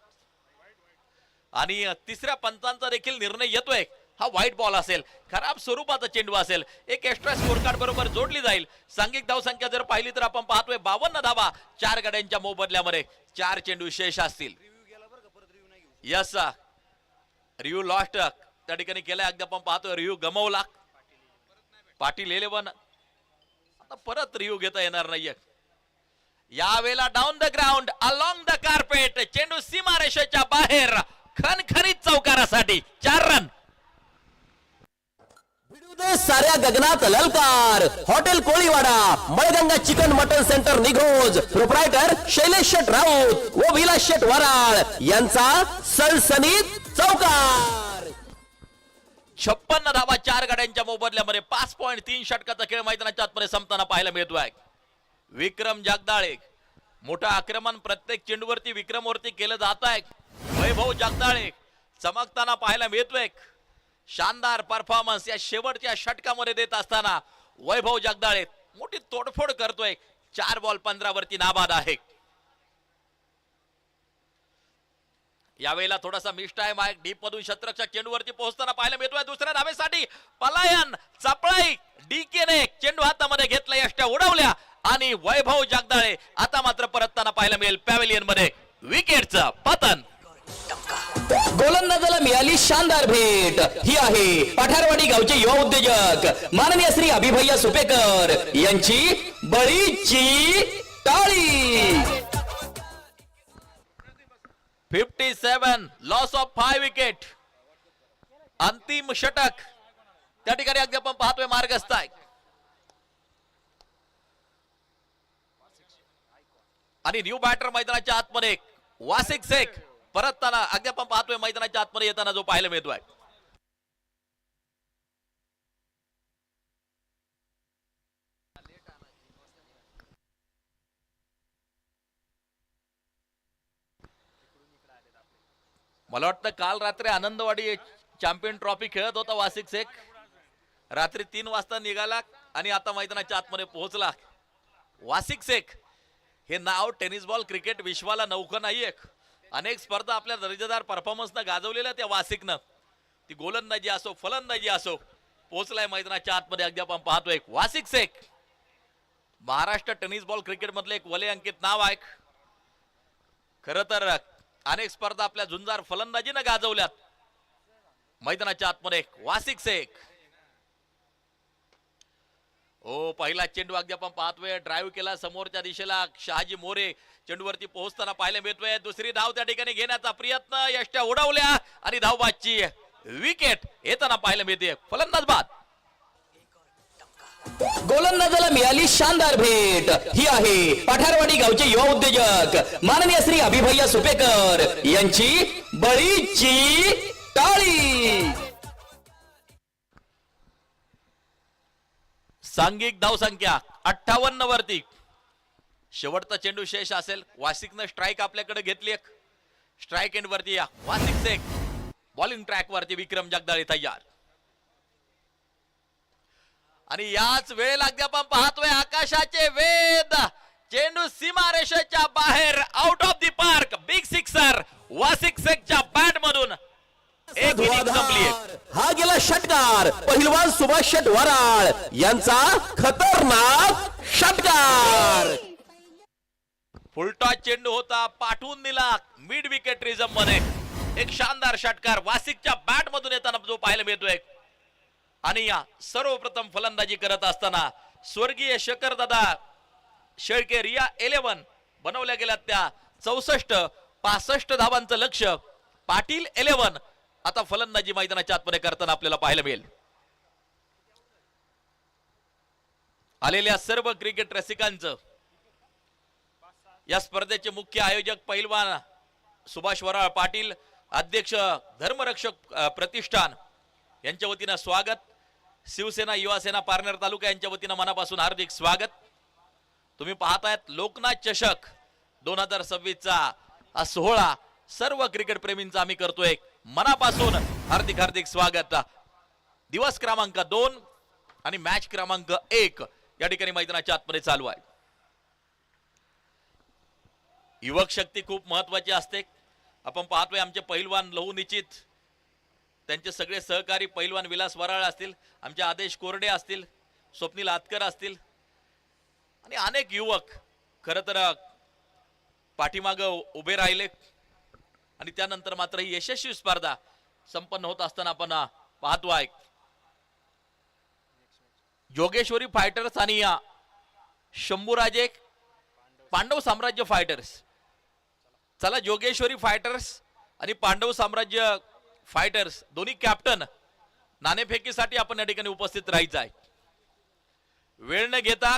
आणि तिसऱ्या पंचांचा देखील निर्णय येतोय. हा व्हाईट बॉल असेल, खराब स्वरूपाचा चेंडू असेल, एक एक्स्ट्रा स्कोर कार्ड बरोबर जोडली जाईल. सांघिक धाव संख्या जर पाहिली तर आपण पाहतोय 52 धावा 4 गड्यांच्या मोबदल्यामध्ये. 4 चेंडू शेष असतील. यस, रिव्ह्यू लॉस्ट त्या ठिकाणी केलाय. अगदी आपण पाहतोय रिव्ह्यू गमवला. पाटील 11 आता परत रिव्ह्यू घेता येणार नाहीये. यावेळेला down the ground along the carpet, चेंडू सीमारेषेच्या बाहेर, खणखणीत चौकारासाठी 4 रन. साऱ्या गगनात ललकार. Hotel Koliwada, Malganga chicken mutton centre Nighoj, proprietor Shailesh Sheth Raut व विलास शेट वराळ यांचा सणसणीत चौकार. 56 धावा 4 गड्यांच्या मोबदल्यामध्ये. 5.3 षटकाचा खेळ मैदानाच्या आतमध्ये संपताना पाहायला मिळतोय. विक्रम जगदाळे मोठा आक्रमण प्रत्येक चेंडूवरती विक्रमवरती केलं जात आहे. वैभव जगदाळे चमकताना पाहायला मिळतोय. शानदार परफॉर्मन्स या शेवटच्या षटकामध्ये देत असताना वैभव जगदाळे मोठी तोडफोड करतोय. 4 बॉल 15 वरती नाबाद आहे. यावेळेला थोडासा मिस टाइम आहे. डीप मधून शतरक्षक चेंडूवरती पोहोचताना पाहायला मिळतोय. दुसऱ्या धावेसाठी पलायन, चपळाई, डीकेने चेंडू हातामध्ये घेतला, यष्ट्या उडवल्या आणि वैभव जगदाळे आता मात्र परतताना पाहायला मिळेल पॅव्हेलियन मध्ये. विकेटचं पतन. गोलंदाजाला मिळाली शानदार भेट. ही आहे पठारवाडी गावचे युवा उद्योजक माननीय श्री अभिभैया सुपेकर यांची बळीची टाळी. 57 लॉस ऑफ 5 विकेट. अंतिम षटक त्या ठिकाणी अगदी आपण पाहतोय मार्गस्थ आहे. आणि न्यू बॅटर मैदानाच्या आतमध्ये वासिक शेख परतताना अगदी आपण पाहतोय मैदानाच्या आतमध्ये येताना जो पाहायला मिळतोय. मला वाटतं काल रात्री आनंदवाडी चॅम्पियन ट्रॉफी खेळत होता वासिक शेख. रात्री 3 वाजता निघाला आणि आता मैदानाच्या आतमध्ये पोहोचला. वासिक शेख हे नाव टेनिस बॉल क्रिकेट विश्वाला नौकं नाहीये. अनेक स्पर्धा आपल्या दर्जेदार परफॉर्मन्सनं गाजवलेल्या त्या वासिकनं. ती गोलंदाजी असो फलंदाजी असो पोहोचलाय मैदानाच्या आतमध्ये. अगदी आपण पाहतोय Wasik Shaikh Maharashtra tennis ball cricket मधले एक वलय अंकित नाव आहे. खर तर अनेक स्पर्धा आपल्या झुंजार फलंदाजीनं गाजवल्यात. मैदानाच्या आतमध्ये वासिक शेख. ओ, पहिला चेंडू अगदी आपण पाहतोय ड्राईव्ह केला समोरच्या दिशेला. शहाजी मोरे चेंडूवरती पोहोचताना पाहायला मिळतोय. दुसरी धाव त्या ठिकाणी घेण्याचा प्रयत्न, यष्ट्या उडवल्या आणि धावबादची विकेट येताना पाहायला मिळते. फलंदाज बाद. गोलंदाजाला मिळाली शानदार भेट. ही आहे पठारवाडी गावचे युवा उद्योजक माननीय श्री अभिभैया सुपेकर यांची बळीची टाळी. सांघिक धाव संख्या 58 वरती. शेवटचा चेंडू शेष असेल. वासिकनं स्ट्राईक आपल्याकडे घेतली. एक स्ट्राईक एंड वरती या वासिक शेख. बॉलिंग ट्रॅक वरती विक्रम जगदाळे तयार. आणि याच वेळेला अगदी आपण पाहतोय आकाशाचे वेद. चेंडू सीमारेषेच्या बाहेर, out of the park. Big sixer Wasik शेखच्या बॅट मधून. एक इनिंग संपली. हा गेला षटकार पहिलवान सुभाष शेट वराळ यांचा खतरनाक षटकार. फुलटॉस चेंडू होता, पाठवून दिला मिड विकेट रिझम मध्ये. एक शानदार षटकार वासिकच्या बॅट मधून येताना जो पाहायला मिळतोय. आणि या सर्वप्रथम फलंदाजी करत असताना स्वर्गीय शंकरदादा शेळके रिया 11 बनवल्या गेल्या त्या 64-65 धावांचं लक्ष्य पाटील 11 आता फलंदाजी मैदानाच्या आतमध्ये करताना आपल्याला पाहायला मिळेल. आलेल्या सर्व क्रिकेट रसिकांचं या स्पर्धेचे मुख्य आयोजक पैलवान सुभाष वराळ पाटील, अध्यक्ष धर्मरक्षक प्रतिष्ठान यांच्या वतीनं स्वागत. शिवसेना युवासेना पारनेर तालुका यांच्या वतीनं मनापासून हार्दिक स्वागत. तुम्ही पाहतायत लोकनाथ चषक 2026चा हा सोहळा सर्व क्रिकेट प्रेमींचा आम्ही करतोय मनापासून हार्दिक हार्दिक स्वागत. दिवस क्रमांक 2 आणि मॅच क्रमांक 1 या ठिकाणी मैदानाच्या आतमध्ये चालू आहे. युवक शक्ती खूप महत्वाची असते. आपण पाहतोय आमचे पैलवान लहू निश्चित, त्यांचे सगळे सहकारी पैलवान विलास वराळ असतील, आमचे आदेश कोरडे असतील, स्वप्नील आतकर असतील आणि अनेक युवक खरं तर पाठीमाग उभे राहिले आणि त्यानंतर मात्र ही यशस्वी स्पर्धा संपन्न होत असताना आपण पाहतोय. जोगेश्वरी फायटर्स आणि शंभूराजे पांडव साम्राज्य फायटर्स. चला, जोगेश्वरी फायटर्स आणि पांडव साम्राज्य फायटर्स दोन्ही कॅप्टन नाणेफेकीसाठी आपण या ठिकाणी उपस्थित राहायचं आहे. वेळ न घेता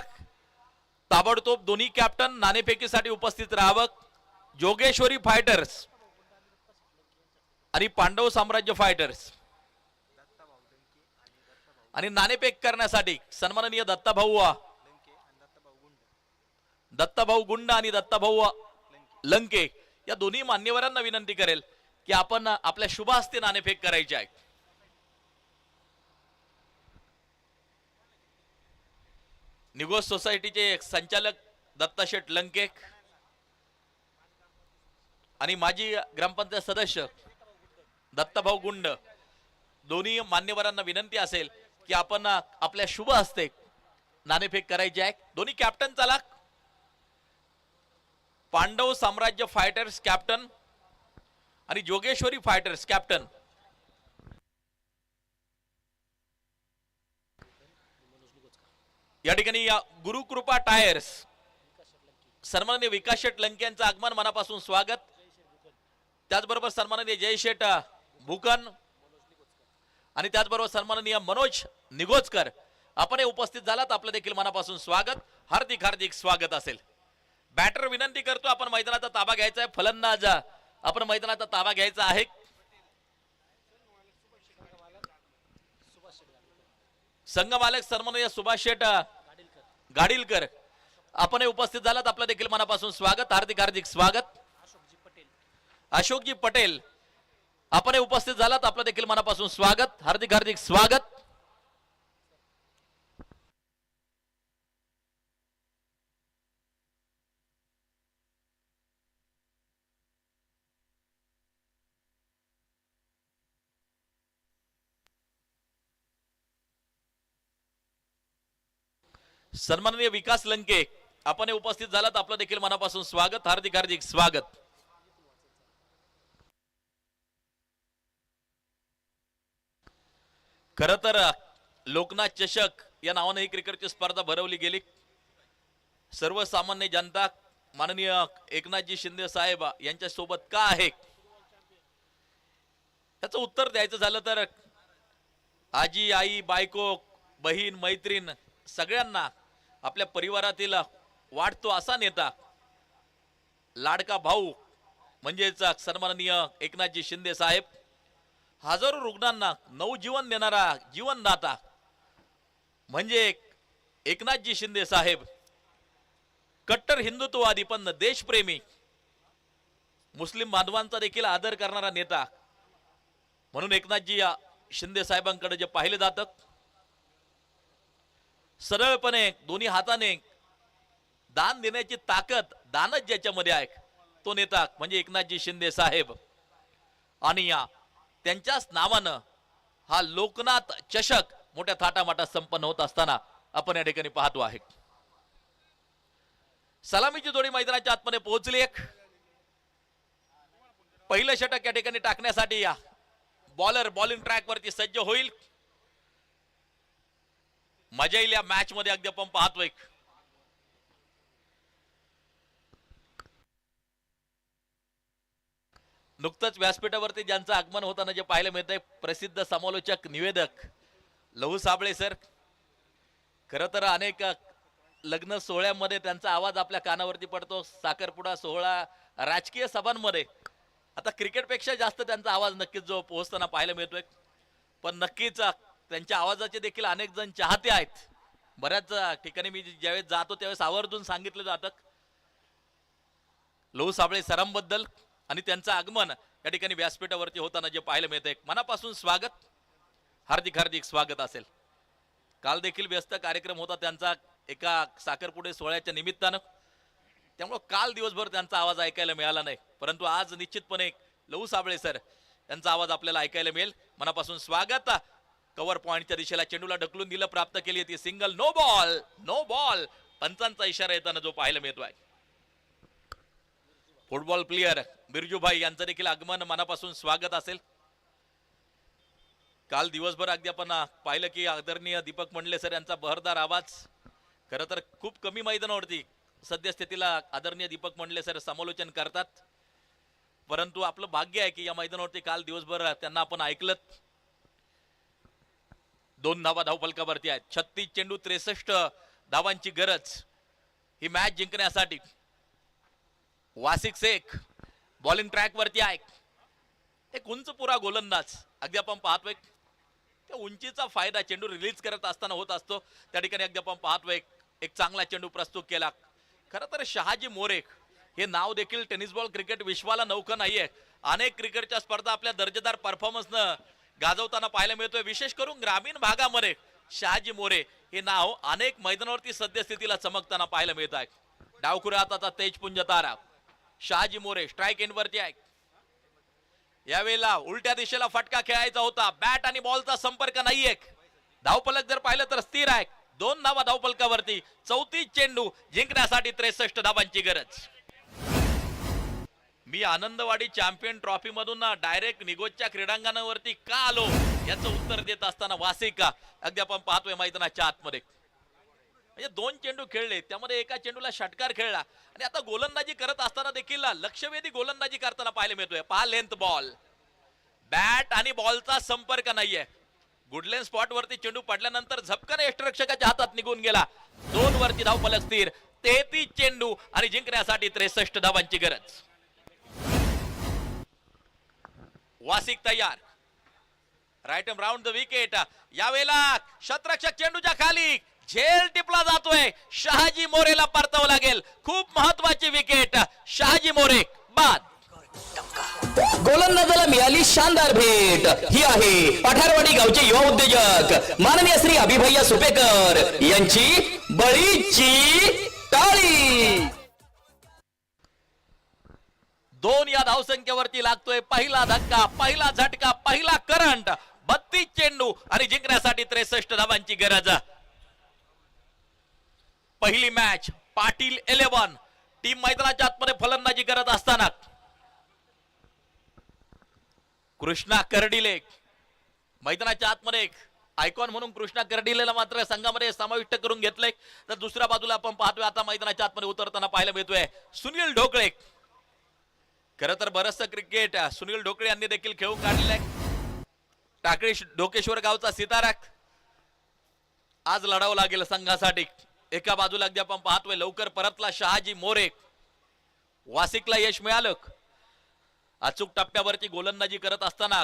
ताबडतोब दोन्ही कॅप्टन नाणेफेकीसाठी उपस्थित राहावं. जोगेश्वरी फायटर्स आणि पांडव साम्राज्य फायटर्स आणि नाणेफेक करण्यासाठी सन्माननीय दत्ताभाऊ गुंड आणि दत्ताभाऊ लंके या दोन्ही मान्यवरांना विनंती करेल की आपण आपल्या शुभ हस्ते नाणेफेक करायची आहे. निगोज सोसायटीचे संचालक दत्ताशेठ लंके आणि माजी ग्रामपंचायत सदस्य दत्ताभाऊ गुंड दोन्ही मान्यवरांना विनंती असेल की आपण आपल्या शुभ हस्ते नाणेफेक करायची आहे. दोन्ही कॅप्टन चला. पांडव साम्राज्य फायटर्स कॅप्टन आणि जोगेश्वरी फायटर्स कॅप्टन. या ठिकाणी या गुरुकृपा टायर्स सन्माननीय विकास शेठ लंके यांचं आगमन मनापासून स्वागत. त्याचबरोबर सन्माननीय जयशेठ भूकन आणि त्याचबरोबर सन्माननीय मनोज निगोजकर आपण उपस्थित झालात, आपलं देखील मनापासून स्वागत, हार्दिक हार्दिक स्वागत असेल. बॅटर विनंती करतो आपण मैदानाचा ताबा घ्यायचा आहे. फलंदाज आपण मैदानाचा ताबा घ्यायचा आहे. संघ मालक सन्माननीय सुभाष शेठ गाडीलकर आपण उपस्थित झालात, आपलं देखील मनापासून स्वागत, हार्दिक हार्दिक स्वागत. अशोकजी पटेल आपण उपस्थित झालात, आपलं देखील मनापासून स्वागत, हार्दिक हार्दिक स्वागत. सन्माननीय विकास लंके आपण उपस्थित झालात, आपलं देखील मनापासून स्वागत, हार्दिक हार्दिक स्वागत. खर तर लोकनाथ चषक या नावाने ही क्रिकेटची स्पर्धा भरवली गेली. सर्वसामान्य जनता माननीय एकनाथजी शिंदे साहेब यांच्या सोबत का आहे याचं उत्तर द्यायचं झालं तर आजी, आई, बायको, बहीण, मैत्रीण सगळ्यांना आपल्या परिवारातील वाटतो असा नेता, लाडका भाऊ म्हणजेच सन्माननीय एकनाथजी शिंदे साहेब, हजारो रुग्णांना नवजीवन देणारा जीवनदाता म्हणजे एकनाथजी शिंदे साहेब, कट्टर हिंदुत्ववादी पण देशप्रेमी, मुस्लिम बांधवांचा देखील आदर करणारा नेता म्हणून एकनाथजी शिंदे साहेबांकडे जे पाहिले जातं, सरळपणे दोन्ही हाताने दान देण्याची ताकद, दानच ज्याच्यामध्ये आहे तो नेता म्हणजे एकनाथजी शिंदे साहेब. आणि त्यांच्याच नावानं हा लोकनाथ चषक मोठ्या थाटामाटात संपन्न होत असताना आपण या ठिकाणी पाहतो आहे. सलामीची जोडी मैदानाच्या आतमध्ये पोहोचली. एक पहिलं षटक या ठिकाणी टाकण्यासाठी या बॉलर बॉलिंग ट्रॅक वरती सज्ज होईल. मजा येईल या मॅच मध्ये अगदी आपण पाहतोय. नुकतंच व्यासपीठावरती ज्यांचं आगमन होताना जे पाहायला मिळत आहे, प्रसिद्ध समालोचक निवेदक लहू साबळे सर. खरं तर अनेक लग्न सोहळ्यामध्ये त्यांचा आवाज आपल्या कानावरती पडतो, साखरपुडा सोहळा, राजकीय सभांमध्ये. आता क्रिकेटपेक्षा जास्त त्यांचा आवाज नक्कीच जो पोहोचताना पाहायला मिळतोय. पण नक्कीच त्यांच्या आवाजाचे देखील अनेक जण चाहते आहेत. बऱ्याच ठिकाणी मी ज्यावेळेस जातो त्यावेळेस आवर्जून सांगितलं जातं लहू साबळे सरांबद्दल आणि त्यांचं आगमन या ठिकाणी व्यासपीठावरती होताना जे पाहायला मिळतंय. मनापासून स्वागत, हार्दिक हार्दिक स्वागत असेल. काल देखील व्यस्त कार्यक्रम होता त्यांचा एका साखरपुडे सोहळ्याच्या निमित्तानं, त्यामुळे काल दिवसभर त्यांचा आवाज ऐकायला मिळाला नाही. परंतु आज निश्चितपणे लहू साबळे सर यांचा आवाज आपल्याला ऐकायला मिळेल. मनापासून स्वागत. कव्हर पॉइंटच्या दिशेला चेंडूला ढकलून दिलं, प्राप्त केली ती single. No ball, no ball. पंचांचा इशारा येताना जो पाहायला मिळतोय. फुटबॉल प्लेयर बिरजूभाई यांचं देखील आगमन, मनापासून स्वागत असेल. काल दिवसभर अगदी आपण पाहिलं की आदरणीय दीपक मंडले सर यांचा बहरदार आवाज. खरं तर खूप कमी मैदानावरती सद्यस्थितीला आदरणीय दीपक मंडले सर समालोचन करतात, परंतु आपलं भाग्य आहे की या मैदानावरती काल दिवसभर त्यांना आपण ऐकलं. 2 धावा धावफलकावरती आहेत. 36 चेंडू 63 धावांची गरज ही मॅच जिंकण्यासाठी. वासिक शेख बॉलिंग ट्रॅक वरती आहे. एक उंच पुरा गोलंदाज अगदी आपण पाहतोय. त्या उंचीचा फायदा चेंडू रिलीज करत असताना होत असतो. त्या ठिकाणी अगदी आपण पाहतोय एक चांगला चेंडू प्रस्तुत केला. खरं तर शहाजी मोरे हे नाव देखील टेनिस बॉल क्रिकेट विश्वाला नौकं नाहीये. अनेक क्रिकेटच्या स्पर्धा आपल्या दर्जेदार परफॉर्मन्सनं गाजवताना पाहायला मिळतोय. विशेष करून ग्रामीण भागामध्ये शहाजी मोरे हे नाव अनेक मैदानावरती सद्यस्थितीला चमकताना पाहायला मिळत आहे. डावखुऱ्या हाताचा तेजपुंज तारा शहाजी मोरे स्ट्राइक एंड वरती आहे. यावेळेला उलट्या दिशेला फटका खेळायचा होता. बॅट आणि बॉलचा संपर्क नाहीये. धावफलक जर पाहिलं तर स्थिर आहे. 2 धावा धावफलकावरती. 34 चेंडू जिंकण्यासाठी 63 धावांची गरज. मी आनंदवाडी चॅम्पियन ट्रॉफी मधून डायरेक्ट निगोजच्या क्रीडांगणावरती का आलो याचं उत्तर देत असताना वासिक अगदी आपण पाहतोय मैदानाच्या आतमध्ये. म्हणजे 2 चेंडू खेळले, त्यामध्ये एका चेंडूला षटकार खेळला आणि आता गोलंदाजी करत असताना देखील लक्षवेधी गोलंदाजी करताना पाहायला मिळतोय. पहा लेंथ बॉल, बॅट आणि बॉलचा संपर्क नाहीये. गुडलेन स्पॉट वरती चेंडू पडल्यानंतर झपकन यष्टिरक्षकाच्या हातात निघून गेला. 2 वरती धावफलक स्थिर. 33 चेंडू आणि जिंकण्यासाठी 63 धावांची गरज. वासिक तयार. Right arm round the wicket. यावेळेला शतरक्षक चेंडूच्या खाली झेल टिपला जातोय. शहाजी मोरेला परतावं लागेल. खूप महत्वाची विकेट. शहाजी मोरे बाद. गोलंदाजाला मिळाली शानदार भेट. ही आहे पठारवाडी गावचे युवा उद्योजक माननीय श्री अभिभैया सुपेकर यांची बळीची टाळी. 2 या धावसंख्येवरती लागतोय पहिला धक्का, पहिला झटका, पहिला करंट. 32 चेंडू आणि जिंकण्यासाठी 63 धावांची गरज. पहिली मॅच पाटील 11 टीम मैदानाच्या आतमध्ये फलंदाजी करत असताना कृष्णा कर्डिले मैदानाच्या आतमध्ये आयकॉन म्हणून कृष्णा कर्डिलेला मात्र संघामध्ये समाविष्ट करून घेतलंय. तर दुसऱ्या बाजूला आपण पाहतोय आता मैदानाच्या आतमध्ये उतरताना पाहायला मिळतोय सुनील ढोकळे. खरं तर बरचसं क्रिकेट सुनील ढोकळे यांनी देखील खेळून काढलेलं आहे. टाकळी ढोकेश्वर गावचा सितारा आज लढावं लागेल संघासाठी. एका बाजूला अगदी आपण पाहतोय लवकर परतला शहाजी मोरे. वासिकला यश मिळालं. अचूक टप्प्यावरती गोलंदाजी करत असताना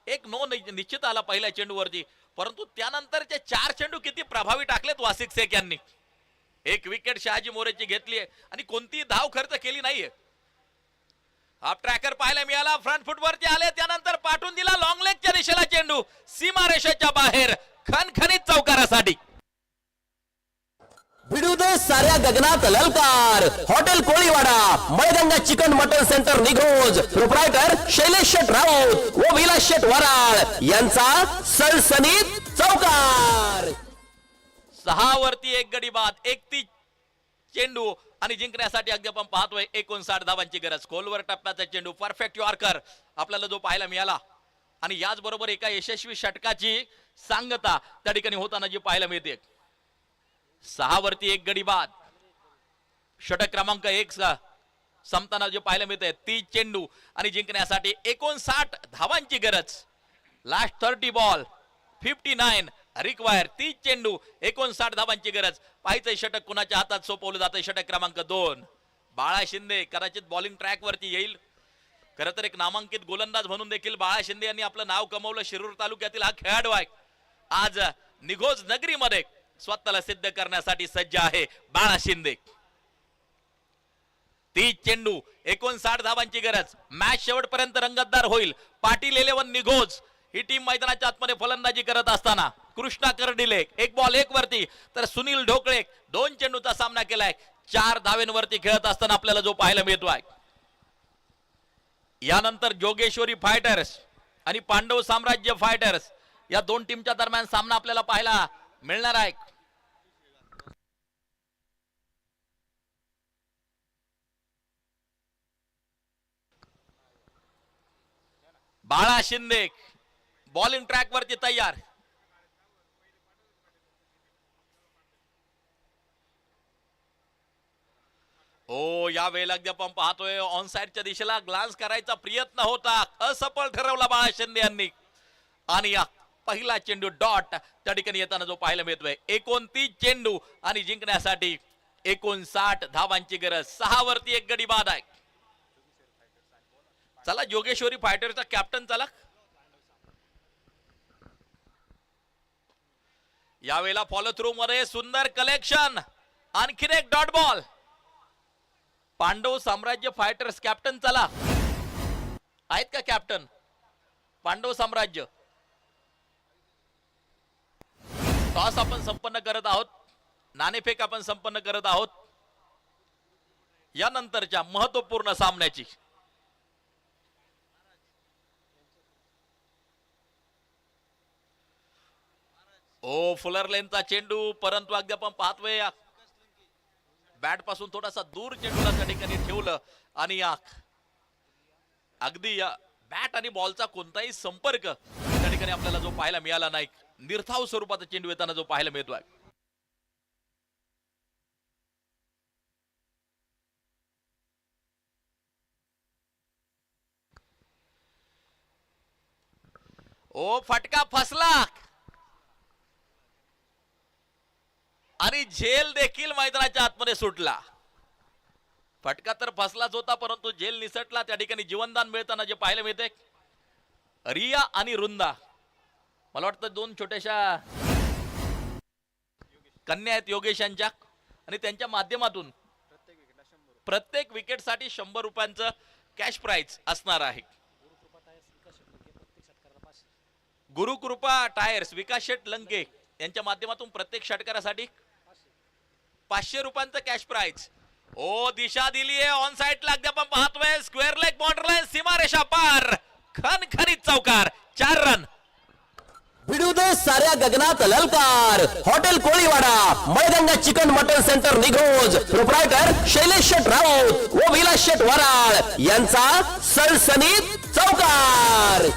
एक नो निश्चित आला पहिल्या चेंडूवरती, परंतु त्यानंतरचे 4 चेंडू किती प्रभावी टाकलेत वासिक शेख यांनी. एक विकेट शहाजी मोरेची घेतली आणि कोणती धाव खर्च केली नाहीये. हाफ ट्रॅकर पाहायला मिळाला. फ्रंट फुट वरती आले, त्यानंतर पाठवून दिला लॉंग लेगच्या दिशेला चेंडू सीमारेषेच्या बाहेर खणखणीत चौकारासाठी. भिडू दे साऱ्या गगनात ललकार. Hotel Koliwada, Malganga chicken mutton centre Nighoj, proprietor Shailesh Sheth Raut व विलास शेट वराळ यांचा सणसणीत चौकार. 6 वरती 1 गडी बाद. 31 चेंडू आणि जिंकण्यासाठी अगदी आपण पाहतोय 59 धावांची गरज. खोलवर टप्प्याचा चेंडू परफेक्ट यॉर्कर आपल्याला जो पाहायला मिळाला आणि याच बरोबर एका यशस्वी षटकाची सांगता त्या ठिकाणी होताना जी पाहायला मिळते. 6 वरती 1 गडी बाद. षटक क्रमांक 1 संपताना जे पाहायला मिळतंय 30 चेंडू आणि जिंकण्यासाठी 59 धावांची गरज. Last 30 ball 59 require. 30 चेंडू 59 धावांची गरज. पाहायचंय षटक कुणाच्या हातात सोपवलं जातंय. षटक क्रमांक 2 बाळा शिंदे कदाचित बॉलिंग ट्रॅक वरती येईल. खरं तर एक नामांकित गोलंदाज म्हणून देखील बाळा शिंदे यांनी आपलं नाव कमवलं. शिरूर तालुक्यातील हा खेळाडू आहे. आज निघोज नगरीमध्ये स्वतःला सिद्ध करण्यासाठी सज्ज आहे बाळा शिंदे. 30 चेंडू 59 धावांची गरज. मॅच शेवटपर्यंत रंगतदार होईल. पाटील 11 निघोज ही टीम मैदानाच्या आतमध्ये फलंदाजी करत असताना कृष्णा कर्डिले 1 बॉल 1 वरती, तर सुनील ढोकळे 2 चेंडूचा सामना केलाय. 4 धावेंवरती खेळत असताना आपल्याला जो पाहायला मिळतो आहे. यानंतर जोगेश्वरी फायटर्स आणि पांडव साम्राज्य फायटर्स या 2 टीमच्या दरम्यान सामना आपल्याला पाहायला मिळणार आहे. बाळा शिंदे बॉलिंग ट्रॅक वरती तयार. ओ या वेळेला अगदी आपण पाहतोय ऑन साइडच्या दिशेला ग्लान्स करायचा प्रयत्न होता, असफल ठरवला बाळा शिंदे यांनी. आणि या पहिला चेंडू डॉट त्या ठिकाणी येताना जो पाहायला मिळतोय. 29 चेंडू आणि जिंकण्यासाठी 59 धावांची गरज. 6 वरती 1 गडी बाद आहे. चला जोगेश्वरी फायटरचा कॅप्टन चला. यावेळेला फॉलो थ्रू मध्ये सुंदर कलेक्शन. आणखीन एक डॉट बॉल. पांडव साम्राज्य फायटर्स कॅप्टन चला. आहेत का कॅप्टन पांडव साम्राज्य? टॉस आपण संपन्न करत आहोत. नाणेफेक आपण संपन्न करत आहोत यानंतरच्या महत्वपूर्ण सामन्याची. ओ फुलर लेनचा चेंडू, परंतु अगदी आपण पाहतोय बॅट पासून थोडासा दूर चेंडूला त्या ठिकाणी ठेवलं आणि अगदी बॅट आणि बॉलचा कोणताही संपर्क त्या ठिकाणी आपल्याला जो पाहायला मिळाला नाही. निर्धाव स्वरूपाचा चेंडू येताना जो पाहायला मिळतोय. ओ फटका फसला आणि झेल देखील मैदानाच्या आतमध्ये सुटला. फटका तर फसलाच होता, परंतु झेल निसटला. त्या ठिकाणी जीवनदान मिळताना जे पाहायला मिळते रिया आणि रुंदा, मला वाटतं 2 छोट्याशा कन्या आहेत योगेश यांच्या, आणि त्यांच्या माध्यमातून प्रत्येक विकेटसाठी 100 रुपयांचं कॅश प्राइज असणार आहे. गुरुकृपा टायर्स विकास शेठ लंके यांच्या माध्यमातून प्रत्येक षटकारासाठी 500 रुपयांचं कॅश प्राइज. ओ दिशा दिली आहे ऑन साइड ला. अगदी आपण पाहतोय स्क्वेअर लेग बॉर्डर लाईन सीमारेषा पार. खणखणीत चौकार. 4 रन. भिडू दे साऱ्या गगनात ललकार. Hotel Koliwada, Malganga chicken mutton centre Nighoj, proprietor Shailesh Sheth Raut व विलास शेठ वराळ यांचा सणसणीत चौकार.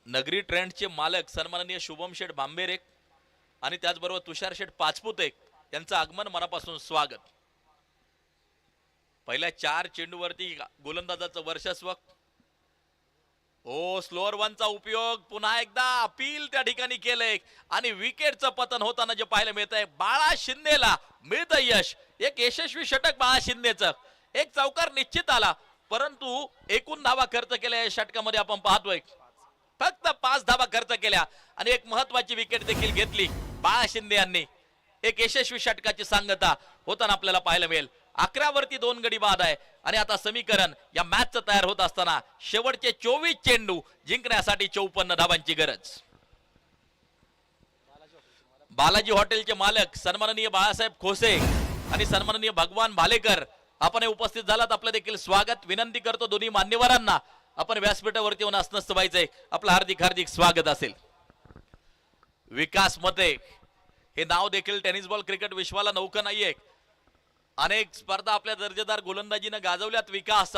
नगरी ट्रेंडचे मालक सन्माननीय शुभम शेठ बांबेरे आणि त्याचबरोबर तुषार शेठ पाचपुते यांचं आगमन मनापासून स्वागत. पहिल्या 4 चेंडूवरती गोलंदाजाचं वर्चस्व. ओ स्लोअर वनचा उपयोग पुन्हा एकदा अपील त्या ठिकाणी केलंय आणि विकेटचं पतन होताना जे पाहायला मिळत आहे. बाळा शिंदेला मिळतं यश. एक यशस्वी षटक बाळा शिंदेचं. एक चौकार निश्चित आला, परंतु एकूण धावा खर्च केल्या या षटकामध्ये आपण पाहतोय. फक्त 5 धावा खर्च केल्या आणि एक महत्वाची विकेट देखील घेतली बाळा शिंदे यांनी. एक यशस्वी षटकाची सांगता होताना आपल्याला पाहायला मिळेल. 11 वरती 2 गडी बाद आहे आणि आता समीकरण या मॅचचं तयार होत असताना शेवटचे 24 चेंडू जिंकण्यासाठी 54 धावांची गरज. बालाजी हॉटेलचे मालक सन्माननीय बाळासाहेब खोसे आणि सन्माननीय भगवान भालेकर आपण उपस्थित झालात. आपलं देखील स्वागत. विनंती करतो दोन्ही मान्यवरांना आपण व्यासपीठावरती येऊन असणं व्हायचंय. आपलं हार्दिक हार्दिक स्वागत असेल. विकास मते हे नाव देखील टेनिस बॉल क्रिकेट विश्वाला नौकं नाहीये. अनेक स्पर्धा आपल्या दर्जेदार गोलंदाजीनं गाजवल्यात. विकास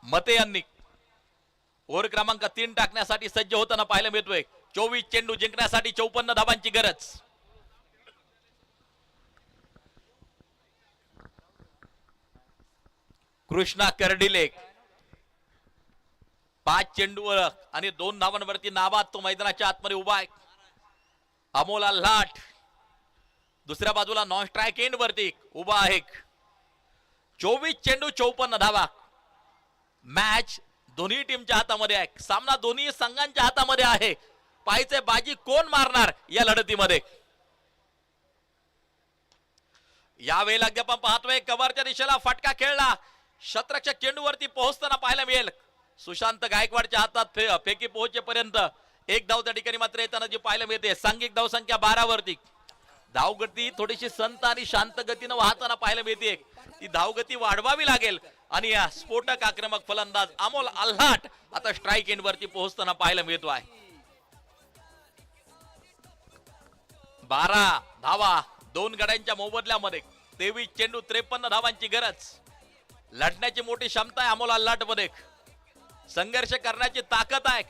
मते यांनी ओव्हर क्रमांक 3 टाकण्यासाठी सज्ज होताना पाहायला मिळतोय. 24 चेंडू जिंकण्यासाठी 54 धावांची गरज. कृष्णा कर्डिले 5 चेंडूवर आणि 2 धावांवरती नाबाद तो मैदानाच्या आतमध्ये उभा आहे. अमोल आल्हाट दुसऱ्या बाजूला नॉन स्ट्राइक एंड वरती उभा आहे. 24 चेंडू 54 धावा. मॅच दोन्ही टीमच्या हातामध्ये आहे. सामना दोन्ही संघांच्या हातामध्ये आहे. पाहायचे बाजी कोण मारणार या लढतीमध्ये. यावेळेला अगदी आपण पाहतोय कव्हरच्या दिशेला फटका खेळला. शतरक्षक चेंडूवरती पोहोचताना पाहायला मिळेल. सुशांत गायकवाडच्या हातात फेकी पोहोचेपर्यंत एक धाव त्या ठिकाणी मात्र येताना जी पाहायला मिळते. सांघिक धाव संख्या 12 वरती. धावगती थोडीशी संत आणि शांत गतीनं वाहताना पाहायला मिळते. ती धावगती वाढवावी लागेल आणि या स्फोटक आक्रमक फलंदाज अमोल आल्हाट आता स्ट्राइक एंड वरती पोहोचताना पाहायला मिळतो आहे. 12 धावा 2 गड्यांच्या मोबदल्यामध्ये. 23 चेंडू 53 धावांची गरज. लढण्याची मोठी क्षमता आहे अमोल आल्हाट मध्ये. संघर्ष करण्याची ताकद आहे.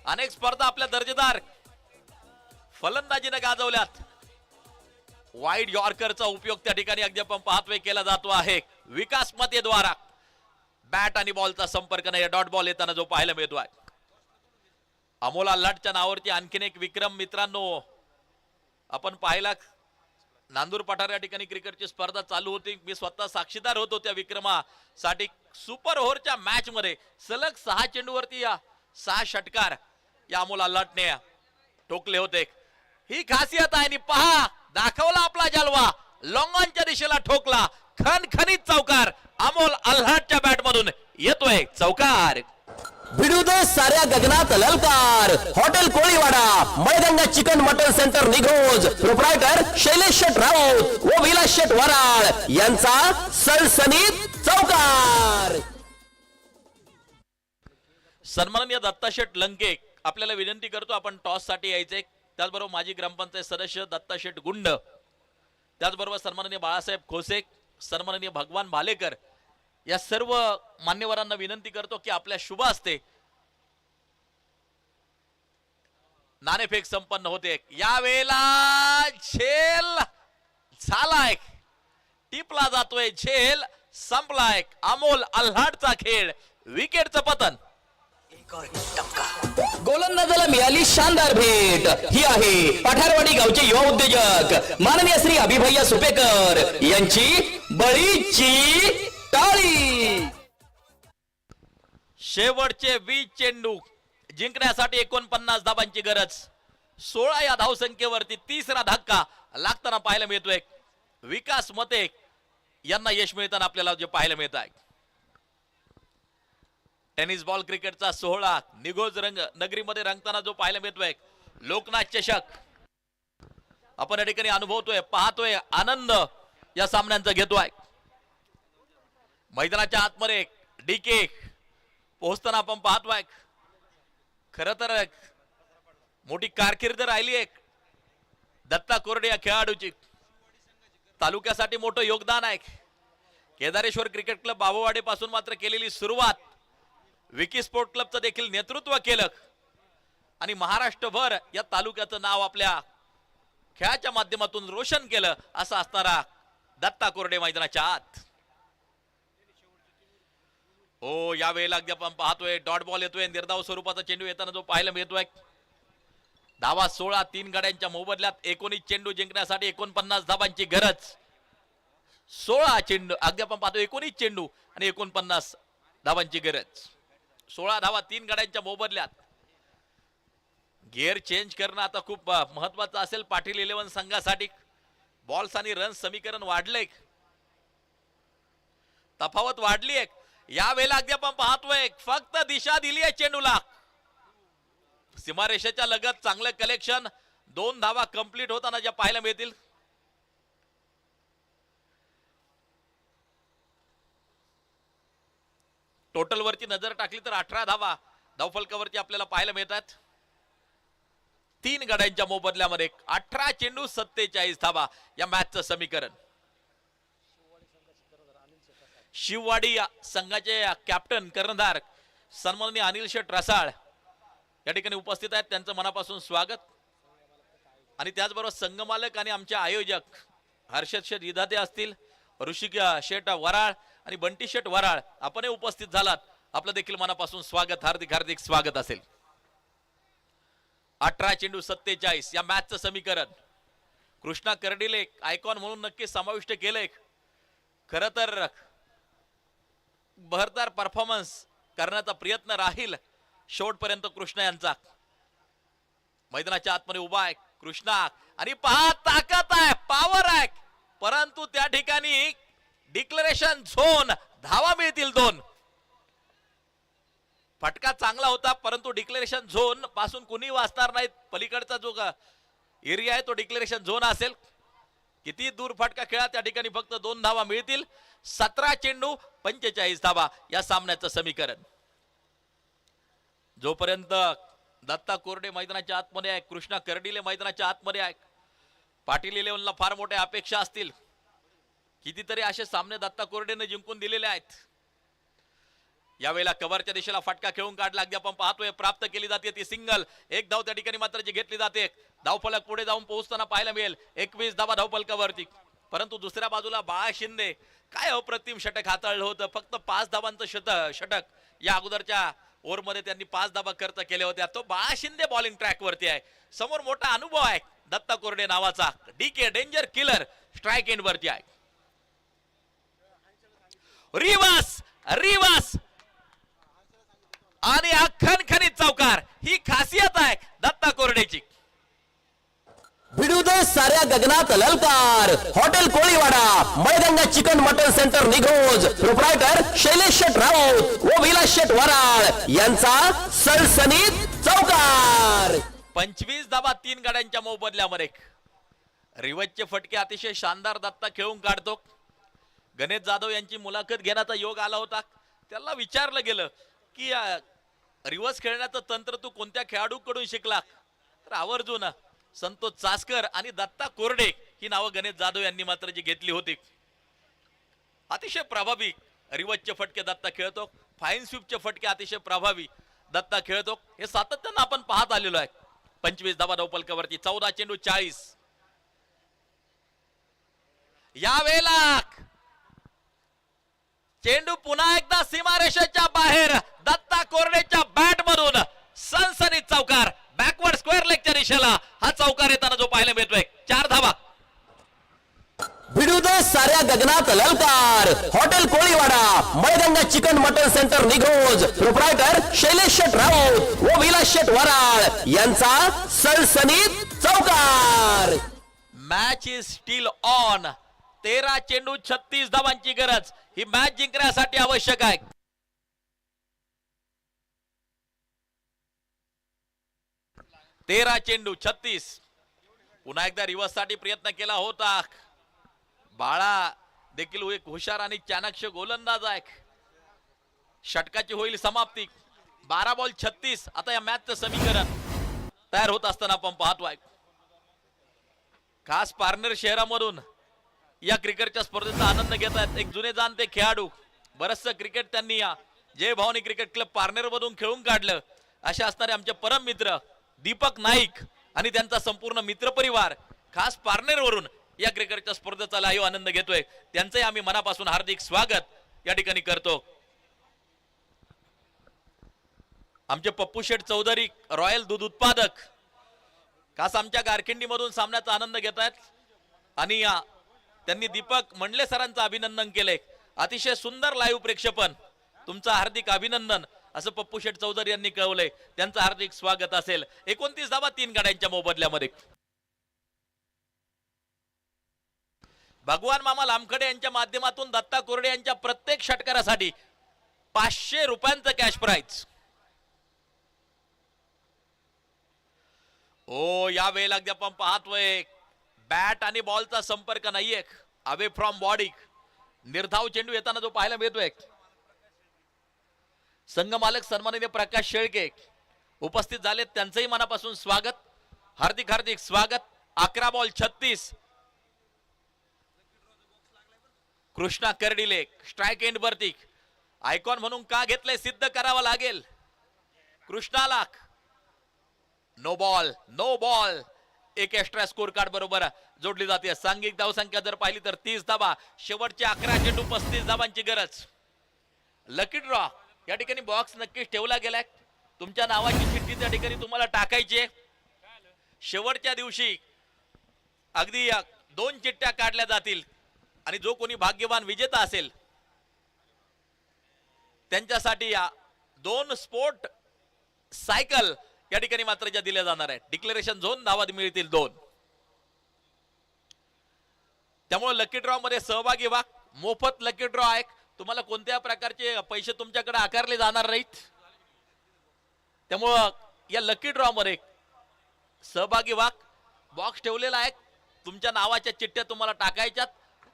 अनेक स्पर्धा आपल्या दर्जेदार फलंदाजीने गाजवल्यात. वाईड यॉर्करचा उपयोग त्या ठिकाणी अगदी आपण पाहतोय केला जातो आहे. विकास मते द्वारा बॅट आणि बॉलचा संपर्क नाही. डॉट बॉल येताना जो पाहायला मिळतो आहे. अमोल आल्हाटच्या नावावरती आणखीन एक विक्रम मित्रांनो आपण पाहिला. नांदूर पठार या ठिकाणी क्रिकेटची स्पर्धा चालू होती. मी स्वतः साक्षीदार होतो त्या विक्रमासाठी. सुपर ओव्हरच्या मॅच मध्ये सलग 6 चेंडूवरती 6 षटकार या अमोल आल्हाटने ठोकले होते. ही खासियत आहे. आणि पहा दाखवला आपला जलवा. लॉंगॉनच्या दिशेला ठोकला. खणखणीत चौकार अमोल आल्हाटच्या बॅट मधून येतोय. चौकार. भिडू दे साऱ्या गगनात ललकार. Hotel Koliwada Malganga chicken mutton centre Nighoj. Proprietor Shailesh Sheth Raut व विलास शेट वराळ यांचा सणसणीत चौकार. सन्माननीय दत्ता शेट लंके आपल्याला विनंती करतो आपण टॉस साठी यायचे. त्याचबरोबर माजी ग्रामपंचायत सदस्य दत्ता शेट गुंड, त्याचबरोबर सन्माननीय बाळासाहेब खोसे, सन्माननीय भगवान भालेकर या सर्व मान्यवरांना विनंती करतो की आपल्या शुभ हस्ते नाणेफेक संपन्न होते. यावेळेला झेल झालाय. टिपला जातोय. झेल संपलाय. अमोल आल्हाटचा खेळ. विकेटचं पतन. गोलंदाजाला मिळाली शानदार भेट. ही आहे पठारवाडी गावचे युवा उद्योजक माननीय श्री अभिभैया सुपेकर यांची बळीची टाळी. शेवटचे 20 चेंडू जिंकण्यासाठी 49 धावांची गरज. 16 या धावसंख्येवरती तिसरा धक्का लागताना पाहायला मिळतोय. विकास मते यांना यश मिळताना आपल्याला जे पाहायला मिळत आहे. टेनिस बॉल क्रिकेटचा सोहळा निघोज नगरीमध्ये रंगताना जो पाहायला मिळतोय. लोकनाथ चषक आपण या ठिकाणी अनुभवतोय, पाहतोय, आनंद या सामन्यांचा घेतोय. मैदानाच्या आतमध्ये डीके पोहोचताना आपण पाहतोय. खर तर मोठी कारकीर्द राहिली आहे दत्ता कोरडे या खेळाडूची. तालुक्यासाठी मोठं योगदान आहे. केदारेश्वर क्रिकेट क्लब बाबूवाडी पासून मात्र केलेली सुरुवात. विकी स्पोर्ट क्लबचं देखील नेतृत्व केलं आणि महाराष्ट्रभर या तालुक्याचं नाव आपल्या खेळाच्या माध्यमातून रोशन केलं. असं असणारा दत्ता कोरडे मैदानाच्या आत. हो यावेळेला अगदी आपण पाहतोय डॉट बॉल येतोय. निर्धाव स्वरूपाचा चेंडू येताना जो पाहायला मिळतोय. धावा 16 3 गड्यांच्या मोबदल्यात. 19 चेंडू जिंकण्यासाठी 49 धावांची गरज. 16 चेंडू अगदी आपण पाहतो 19 चेंडू आणि 49 धावांची गरज. 16 धावा 3 गड्यांच्या मोबदल्यात. गिअर चेंज करणं आता खूप महत्वाचं असेल पाटील 11 संघासाठी. बॉल्स आणि रन समीकरण वाढले. तफावत वाढली आहे. यावेळेला अगदी आपण पाहतोय फक्त दिशा दिली आहे चेंडूला. सीमारेषेच्या लगत चांगलं कलेक्शन. 2 धावा कंप्लीट होताना ज्या पाहायला मिळतील. टोटल वरती नजर टाकली तर 18 धावा धावफलकावरती आपल्याला पाहायला मिळतात. 3 गड्यांच्या मोबदल्यामध्ये 18 चेंडू 47 धावा या मॅचचं समीकरण. शिववाडी संघाचे कॅप्टन कर्णधार सन्माननीय अनिल शेठ रसाळ या ठिकाणी उपस्थित आहेत. त्यांचं मनापासून स्वागत. आणि त्याचबरोबर संघमालक आणि आमचे आयोजक हर्षद शेठ विधाते असतील, ऋषिक शेठ वराळ आणि बंटी शेट वराळ आपणही उपस्थित झालात, आपलं देखील मनापासून स्वागत, हार्दिक हार्दिक स्वागत असेल. 18 चेंडू 47 या मॅचचं समीकरण कृष्णा कर्डिले आयकॉन म्हणून नक्की समाविष्ट केलंय. खर तर बहरदार परफॉर्मन्स करण्याचा प्रयत्न राहील शेवटपर्यंत कृष्णा यांचा. मैदानाच्या आतमध्ये उभा आहे कृष्णा आणि पहा ताकद आहे, पॉवर आहे, परंतु त्या ठिकाणी डिक्लेरेशन झोन, धावा मिळतील 2. फटका चांगला होता परंतु डिक्लेरेशन झोन पासून कुणी वाचणार नाहीत. पलीकडचा जो एरिया आहे तो डिक्लेरेशन झोन असेल. किती दूर फटका खेळा त्या ठिकाणी फक्त 2 धावा मिळतील. 17 चेंडू 45 धावा या सामन्याचं समीकरण. जोपर्यंत दत्ता कोरडे मैदानाच्या आतमध्ये आहे, कृष्णा कर्डिले मैदानाच्या आतमध्ये आहे, पाटील इलेव्हनला फार मोठ्या अपेक्षा असतील. कितीतरी असे सामने दत्ता कोरडेने जिंकून दिलेले आहेत. यावेळेला कव्हरच्या दिशेला फटका खेळून काढला, अगदी आपण पाहतोय प्राप्त केली जाते ती सिंगल. 1 धाव त्या ठिकाणी मात्र जी घेतली जाते, धावफलक पुढे जाऊन पोहोचताना पाहायला मिळेल 21 धावा धावफलकावरती. परंतु दुसऱ्या बाजूला बाळा शिंदे काय अप्रतिम षटक हाताळलं होतं. फक्त 5 धावांचं षटक या अगोदरच्या ओव्हरमध्ये त्यांनी 5 धावा खर्च केल्या होत्या. तो बाळा शिंदे बॉलिंग ट्रॅक वरती आहे. समोर मोठा अनुभव आहे दत्ता कोरडे नावाचा, DK danger killer strike end वरती आहे. रिवर्स रिवर्स आणि हा खणखणीत चौकार, ही खासियत आहे दत्ता कोरडेची. भिडू दे साऱ्या गगनात ललकार. Hotel Koliwada, Malganga chicken mutton centre Nighoj, proprietor Shailesh Sheth Raut व विलास शेट वराळ यांचा सणसणीत चौकार. 25 धावा 3 गाड्यांच्या मोबदल्यामध्ये. रिवचचे फटके अतिशय शानदार दत्ता खेळून काढतो. गणेश जाधव यांची मुलाखत घेण्याचा योग आला होता. त्याला विचारलं गेलं की रिव्हर्स खेळण्याचं तंत्र तू कोणत्या खेळाडूकडून शिकला, तर आवर्जून संतोष चासकर आणि दत्ता कोरडे ही नावं गणेश जाधव यांनी मात्र जी घेतली होती. अतिशय प्रभावी रिवर्सचे फटके दत्ता खेळतो, फाईन स्वीपचे फटके अतिशय प्रभावी दत्ता खेळतो. हे सातत्यानं आपण पाहत आलेलो आहे. 25 धावा धावफलकावरती, 14 चेंडू 40. यावेळेला चेंडू पुन्हा एकदा सीमारेषेच्या बाहेर, दत्ता कोरडेच्या बॅट मधून सनसनीत चौकार. बॅकवर्ड स्क्वेअर लेगच्या दिशेला हा चौकार येताना जो पाहायला मिळतोय. 4 धावा. भिडू दे साऱ्या गगनात ललकार. Hotel Koliwada, Malganga chicken mutton centre Nighoj, proprietor Shailesh Sheth Raut व विलास शेट वराळ यांचा सणसणीत चौकार. Match is steel on. 13 चेंडू 36 धावांची गरज ही मॅच जिंकण्यासाठी आवश्यक आहे. तेरा चेंडू 36. पुन्हा एकदा रिव्हर्स साठी प्रयत्न केला होता. बाळा देखील एक हुशार आणि चाणक्य गोलंदाज आहे. षटकाची होईल समाप्ती. 12 बॉल 36. आता या मॅचचं समीकरण तयार होत असताना आपण पाहतोय खास पारनेर शहरामधून या क्रिकेटच्या स्पर्धेचा आनंद घेत आहेत एक जुने जाणते खेळाडू. बरचसं क्रिकेट त्यांनी या जय भवानी क्रिकेट क्लब पारनेर मधून खेळून काढलं. असे असणारे आमचे परम मित्र दीपक नाईक आणि त्यांचा संपूर्ण मित्र परिवार खास पारनेर वरून या क्रिकेटच्या स्पर्धेचा लाईव्ह आनंद घेतोय. त्यांचंही आम्ही मनापासून हार्दिक स्वागत या ठिकाणी करतो. आमचे पप्पू शेठ चौधरी रॉयल दूध उत्पादक खास आमच्या गारखिंडी मधून सामन्याचा आनंद घेत आहेत आणि त्यांनी दीपक मंडले सरांचं अभिनंदन केलंय. अतिशय सुंदर लाईव्ह प्रेक्षेपण, तुमचं हार्दिक अभिनंदन असं पप्पू शेठ चौधरी यांनी कळवलंय. त्यांचं हार्दिक स्वागत असेल. 29 धावा 3 गाड्यांच्या मोबदल्यामध्ये. भगवान मामा लामखडे यांच्या माध्यमातून दत्ता कोरडे यांच्या प्रत्येक षटकारासाठी 500 रुपयांचं कॅश प्राइज. ओ या वेळेला अगदी आपण पाहतोय बॅट आणि बॉलचा संपर्क नाहीये. अवे फ्रॉम बॉडी निर्धाव चेंडू येताना जो पाहायला मिळतोय. संघ मालक सन्माननीय प्रकाश शेळके उपस्थित झाले, त्यांचंही मनापासून स्वागत, हार्दिक हार्दिक स्वागत. 11 ball 36. Krishna Kardile strike end वरती. आयकॉन म्हणून का घेतलंय सिद्ध करावं लागेल कृष्णाला. No ball no ball. एक एक्स्ट्रा स्कोर कार्ड बरोबर जोडली जाते. सांघिक धावसंख्या जर पाहिली तर 30 धावा, शेवटचे 11 चेंडू 35 धावांची गरज. लकी ड्रॉ या ठिकाणी बॉक्स नक्कीच ठेवला गेलाय. तुमच्या नावाची चिठ्ठी त्या ठिकाणी तुम्हाला टाकायची आहे. शेवटच्या दिवशी अगदी 2 चिठ्ठ्या काढल्या जातील आणि जो कोणी भाग्यवान विजेता असेल त्यांच्यासाठी 2 स्पोर्ट सायकल या ठिकाणी मात्र ज्या दिल्या जाणार आहेत. डिक्लेरेशन झोन धावा मिळतील 2. त्यामुळे लकी ड्रॉ मध्ये सहभागी व्हा. मोफत लकी ड्रॉ आहे. तुम्हाला कोणत्या प्रकारचे पैसे तुमच्याकडे आकारले जाणार नाहीत. त्यामुळं या लकी ड्रॉ मध्ये सहभागी व्हा. बॉक्स ठेवलेला आहे. तुमच्या नावाच्या चिठ्ठ्या तुम्हाला टाकायच्यात.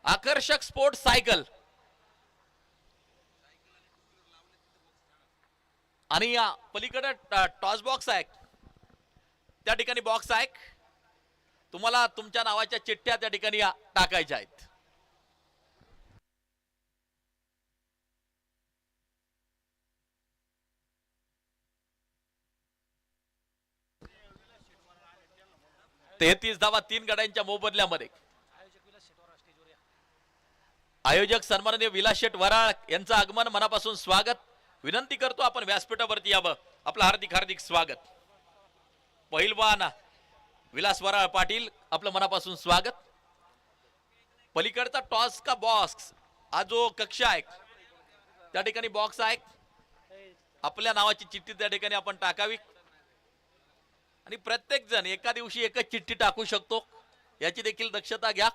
आकर्षक स्पोर्ट सायकल आणि या पलीकडे टॉस बॉक्स आहे. त्या ठिकाणी बॉक्स आहे. तुम्हाला तुमच्या नावाच्या चिठ्ठ्या त्या ठिकाणी टाकायच्या आहेत. तेहतीस धावा 3 गड्यांच्या मोबदल्यामध्ये. आयोजक सन्माननीय विलास शेठ वराळ यांचं आगमन मनापासून स्वागत. विनंती करतो आपण व्यासपीठावरती यावं. आपलं हार्दिक हार्दिक स्वागत. पहिलवान विलास वराळ पाटील आपलं मनापासून स्वागत. पलीकडचा टॉस का बॉक्स हा जो कक्ष आहे त्या ठिकाणी बॉक्स आहे. आपल्या नावाची चिठ्ठी त्या ठिकाणी आपण टाकावी आणि प्रत्येक जण एका दिवशी एकच चिठ्ठी टाकू शकतो याची देखील दक्षता घ्या.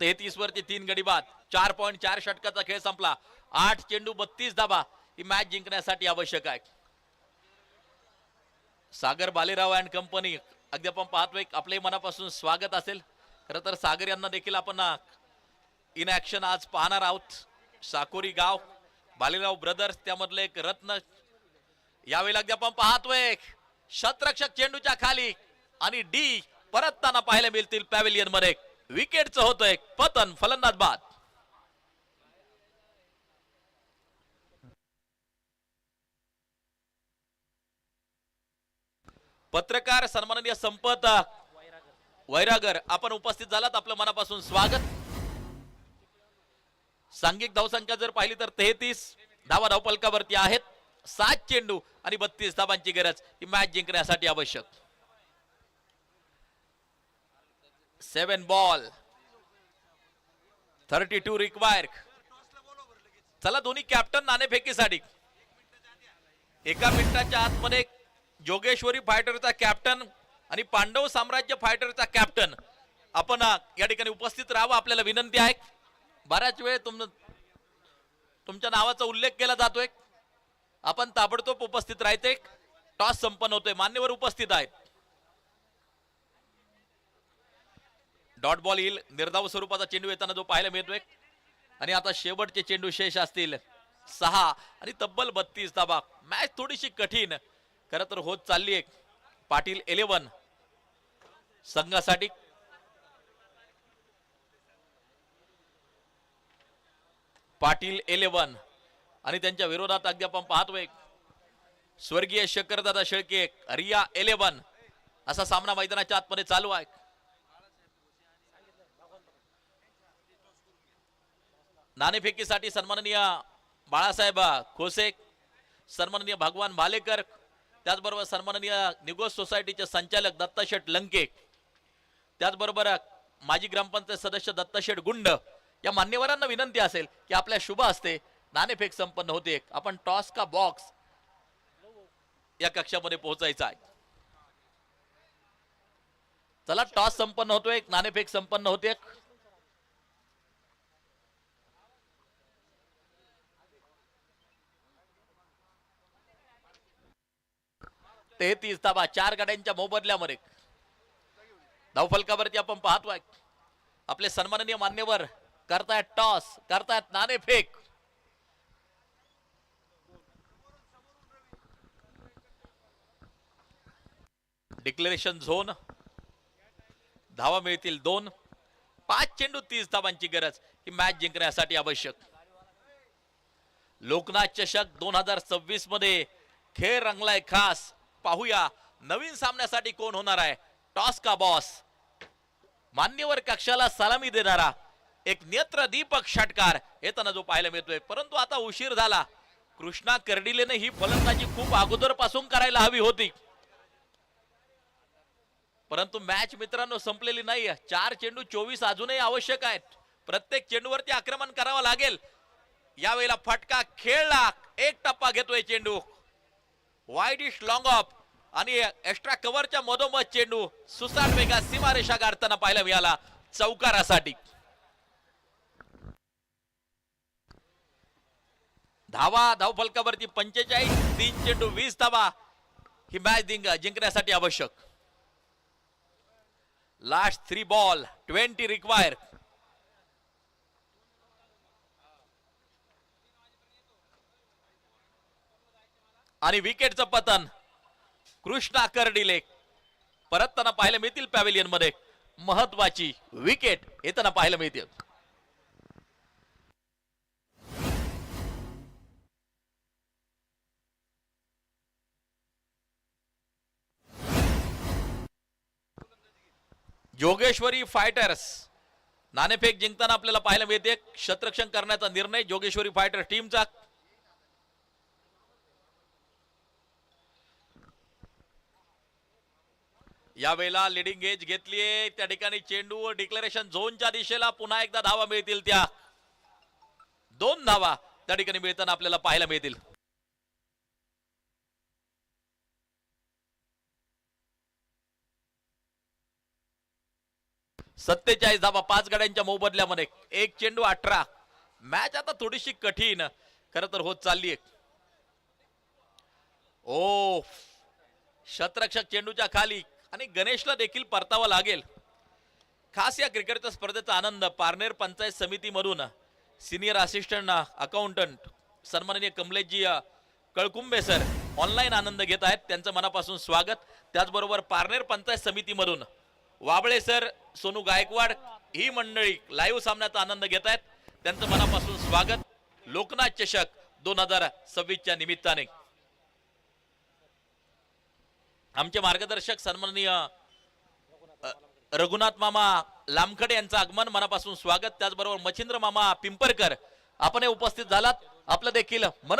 33 वरती 3 गडी बाद. 4.4 षटकाचा खेळ संपला. 8 चेंडू 32 धावा ही मॅच जिंकण्यासाठी आवश्यक आहे. सागर बालेराव अँड कंपनी अगदी आपण पाहतोय. आपले मनापासून स्वागत असेल. खरं तर सागर यांना देखील आपण इन ऍक्शन आज पाहणार आहोत. साकोरी गाव बालेराव ब्रदर्स त्यामधले एक रत्न यावेळेला अगदी आपण पाहतोय. शतरक्षक चेंडूच्या खाली आणि डी परतताना पाहायला मिळतील पॅव्हिलियन मध्ये. विकेटचं होतंय पतन. फलंदाज बाद. पत्रकार सन्माननीय संपत वैरागर आपण उपस्थित झालात. आपलं मनापासून स्वागत. सांघिक धावसंख्या जर पाहिली तर 33 धावा धावफलकावरती आहेत. 7 चेंडू आणि 32 धावांची गरज ही मॅच जिंकण्यासाठी आवश्यक. 7 बॉल 32 रिक्वायर. चला दोन्ही कॅप्टन नाणेफेकीसाठी. 1 मिनिटाच्या आतमध्ये जोगेश्वरी फायटरचा कॅप्टन आणि पांडव साम्राज्य फायटरचा कॅप्टन आपण या ठिकाणी उपस्थित राहावं. आपल्याला विनंती आहे. बराच वेळ तुमच्या नावाचा उल्लेख केला जातोय. आपण ताबडतोब उपस्थित राहायचे. टॉस संपन्न होतोय. मान्यवर उपस्थित आहेत. डॉट बॉल येईल. निर्धाव स्वरूपाचा चेंडू येताना जो पाहायला मिळतोय आणि आता शेवटचे चेंडू शेष असतील 6 आणि तब्बल 32 धावा. मॅच थोडीशी कठीण खरं तर होत चालली आहे. पाटील 11 संघासाठी. पाटील 11 आणि त्यांच्या विरोधात अगदी आपण पाहतोय स्वर्गीय शंकरदादा शेळके रिया 11 असा सामना मैदानाच्या आतमध्ये चालू आहे. नाणेफेकीसाठी सन्माननीय बाळासाहेब खोसे, सन्माननीय भगवान भालेकर, त्याचबरोबर सन्माननीय निगोज सोसायटीचे संचालक दत्ताशेठ लंके, त्याचबरोबर माजी ग्रामपंचायत सदस्य दत्ताशेठ गुंड या मान्यवरांना विनंती असेल की आपल्या शुभ हस्ते नाणेफेक संपन्न होते. आपण टॉस का बॉक्स या कक्षामध्ये पोहोचायचं आहे. चला टॉस संपन्न होतोय. नाणेफेक संपन्न होते. तेहतीस धावा 4 गड्यांच्या मोबदल्यामध्ये. धावफलकावरती आपण पाहतोय आपले सन्माननीय मान्यवर करतायत टॉस, करतायत नाणेफेक. Declaration zone. धावा मिळतील 2. 5 चेंडू 30 धावांची गरज ही मॅच जिंकण्यासाठी आवश्यक. लोकनाथ चषक 2026 मध्ये खेळ रंगलाय खास. पाहूया नवीन सामन्यासाठी कोण होणार आहे टॉस का बॉस. मान्यवर कक्षाला सलामी देणारा एक नेत्र दीपक षटकार येताना जो पाहायला मिळतोय, परंतु आता उशीर झाला. कृष्णा कर्डिलेने ही फलंदाजी खूप अगोदर पासून करायला हवी होती, परंतु मॅच मित्रांनो संपलेली नाही. 4 चेंडू 24 अजूनही आवश्यक आहेत. प्रत्येक चेंडूवरती आक्रमण करावं लागेल. यावेळेला फटका खेळला, एक टप्पा घेतोय चेंडू, वाईड इश लॉंग ऑफ आणि एक्स्ट्रा कव्हरच्या मधोमध चेंडू सुसाट वेगा सीमारेषा गाठताना पाहायला मिळाला चौकारासाठी. धावा धावफलकावरती 45, 3 चेंडू 20 धावा ही मॅच जिंकण्यासाठी आवश्यक. Last 3 ball 20 require. आणि विकेटचं पतन कृष्णा कर्डिले परतताना पाहायला मिळतील. पॅव्हिलियन मध्ये महत्वाची विकेट येताना पाहायला मिळते. जोगेश्वरी फायटर्स नाणेफेक जिंकताना आपल्याला पाहायला मिळते. क्षेत्ररक्षण करण्याचा निर्णय जोगेश्वरी फायटर टीमचा. यावेळेला लिडिंग एज घेतलीये. त्या ठिकाणी चेंडू डिक्लेरेशन झोनच्या दिशेला पुन्हा एकदा धावा मिळतील. त्या 2 धावा त्या ठिकाणी मिळताना आपल्याला पाहायला मिळतील. सत्तेचाळीस धावा 5 गड्यांच्या मोबदल्यामध्ये. एक चेंडू 18. मॅच आता थोडीशी कठीण खर तर होत चालली आहे. ओ शतरक्षक चेंडूच्या खाली आणि गणेशला देखील परतावा लागेल. खास या क्रिकेटच्या स्पर्धेचा आनंद पारनेर पंचायत समितीमधून सिनियर असिस्टंट अकाउंटंट सन्माननीय कमलेशजी कळकुंबे सर ऑनलाईन आनंद घेत आहेत. त्यांचं मनापासून स्वागत. त्याचबरोबर पारनेर पंचायत समितीमधून वाबळे सर, सोनू गायकवाड ही मंडळी लाईव्ह सामन्याचा आनंद घेत आहेत. त्यांचं मनापासून स्वागत. लोकनाथ चषक 2026च्या निमित्ताने आमचे मार्गदर्शक सन्माननीय रघुनाथ मामा लामखडे यांचं आगमन मनापासून स्वागत. त्याचबरोबर मच्छिंद्र मामा पिंपरकर आपण उपस्थित झालात. आपलं देखील मन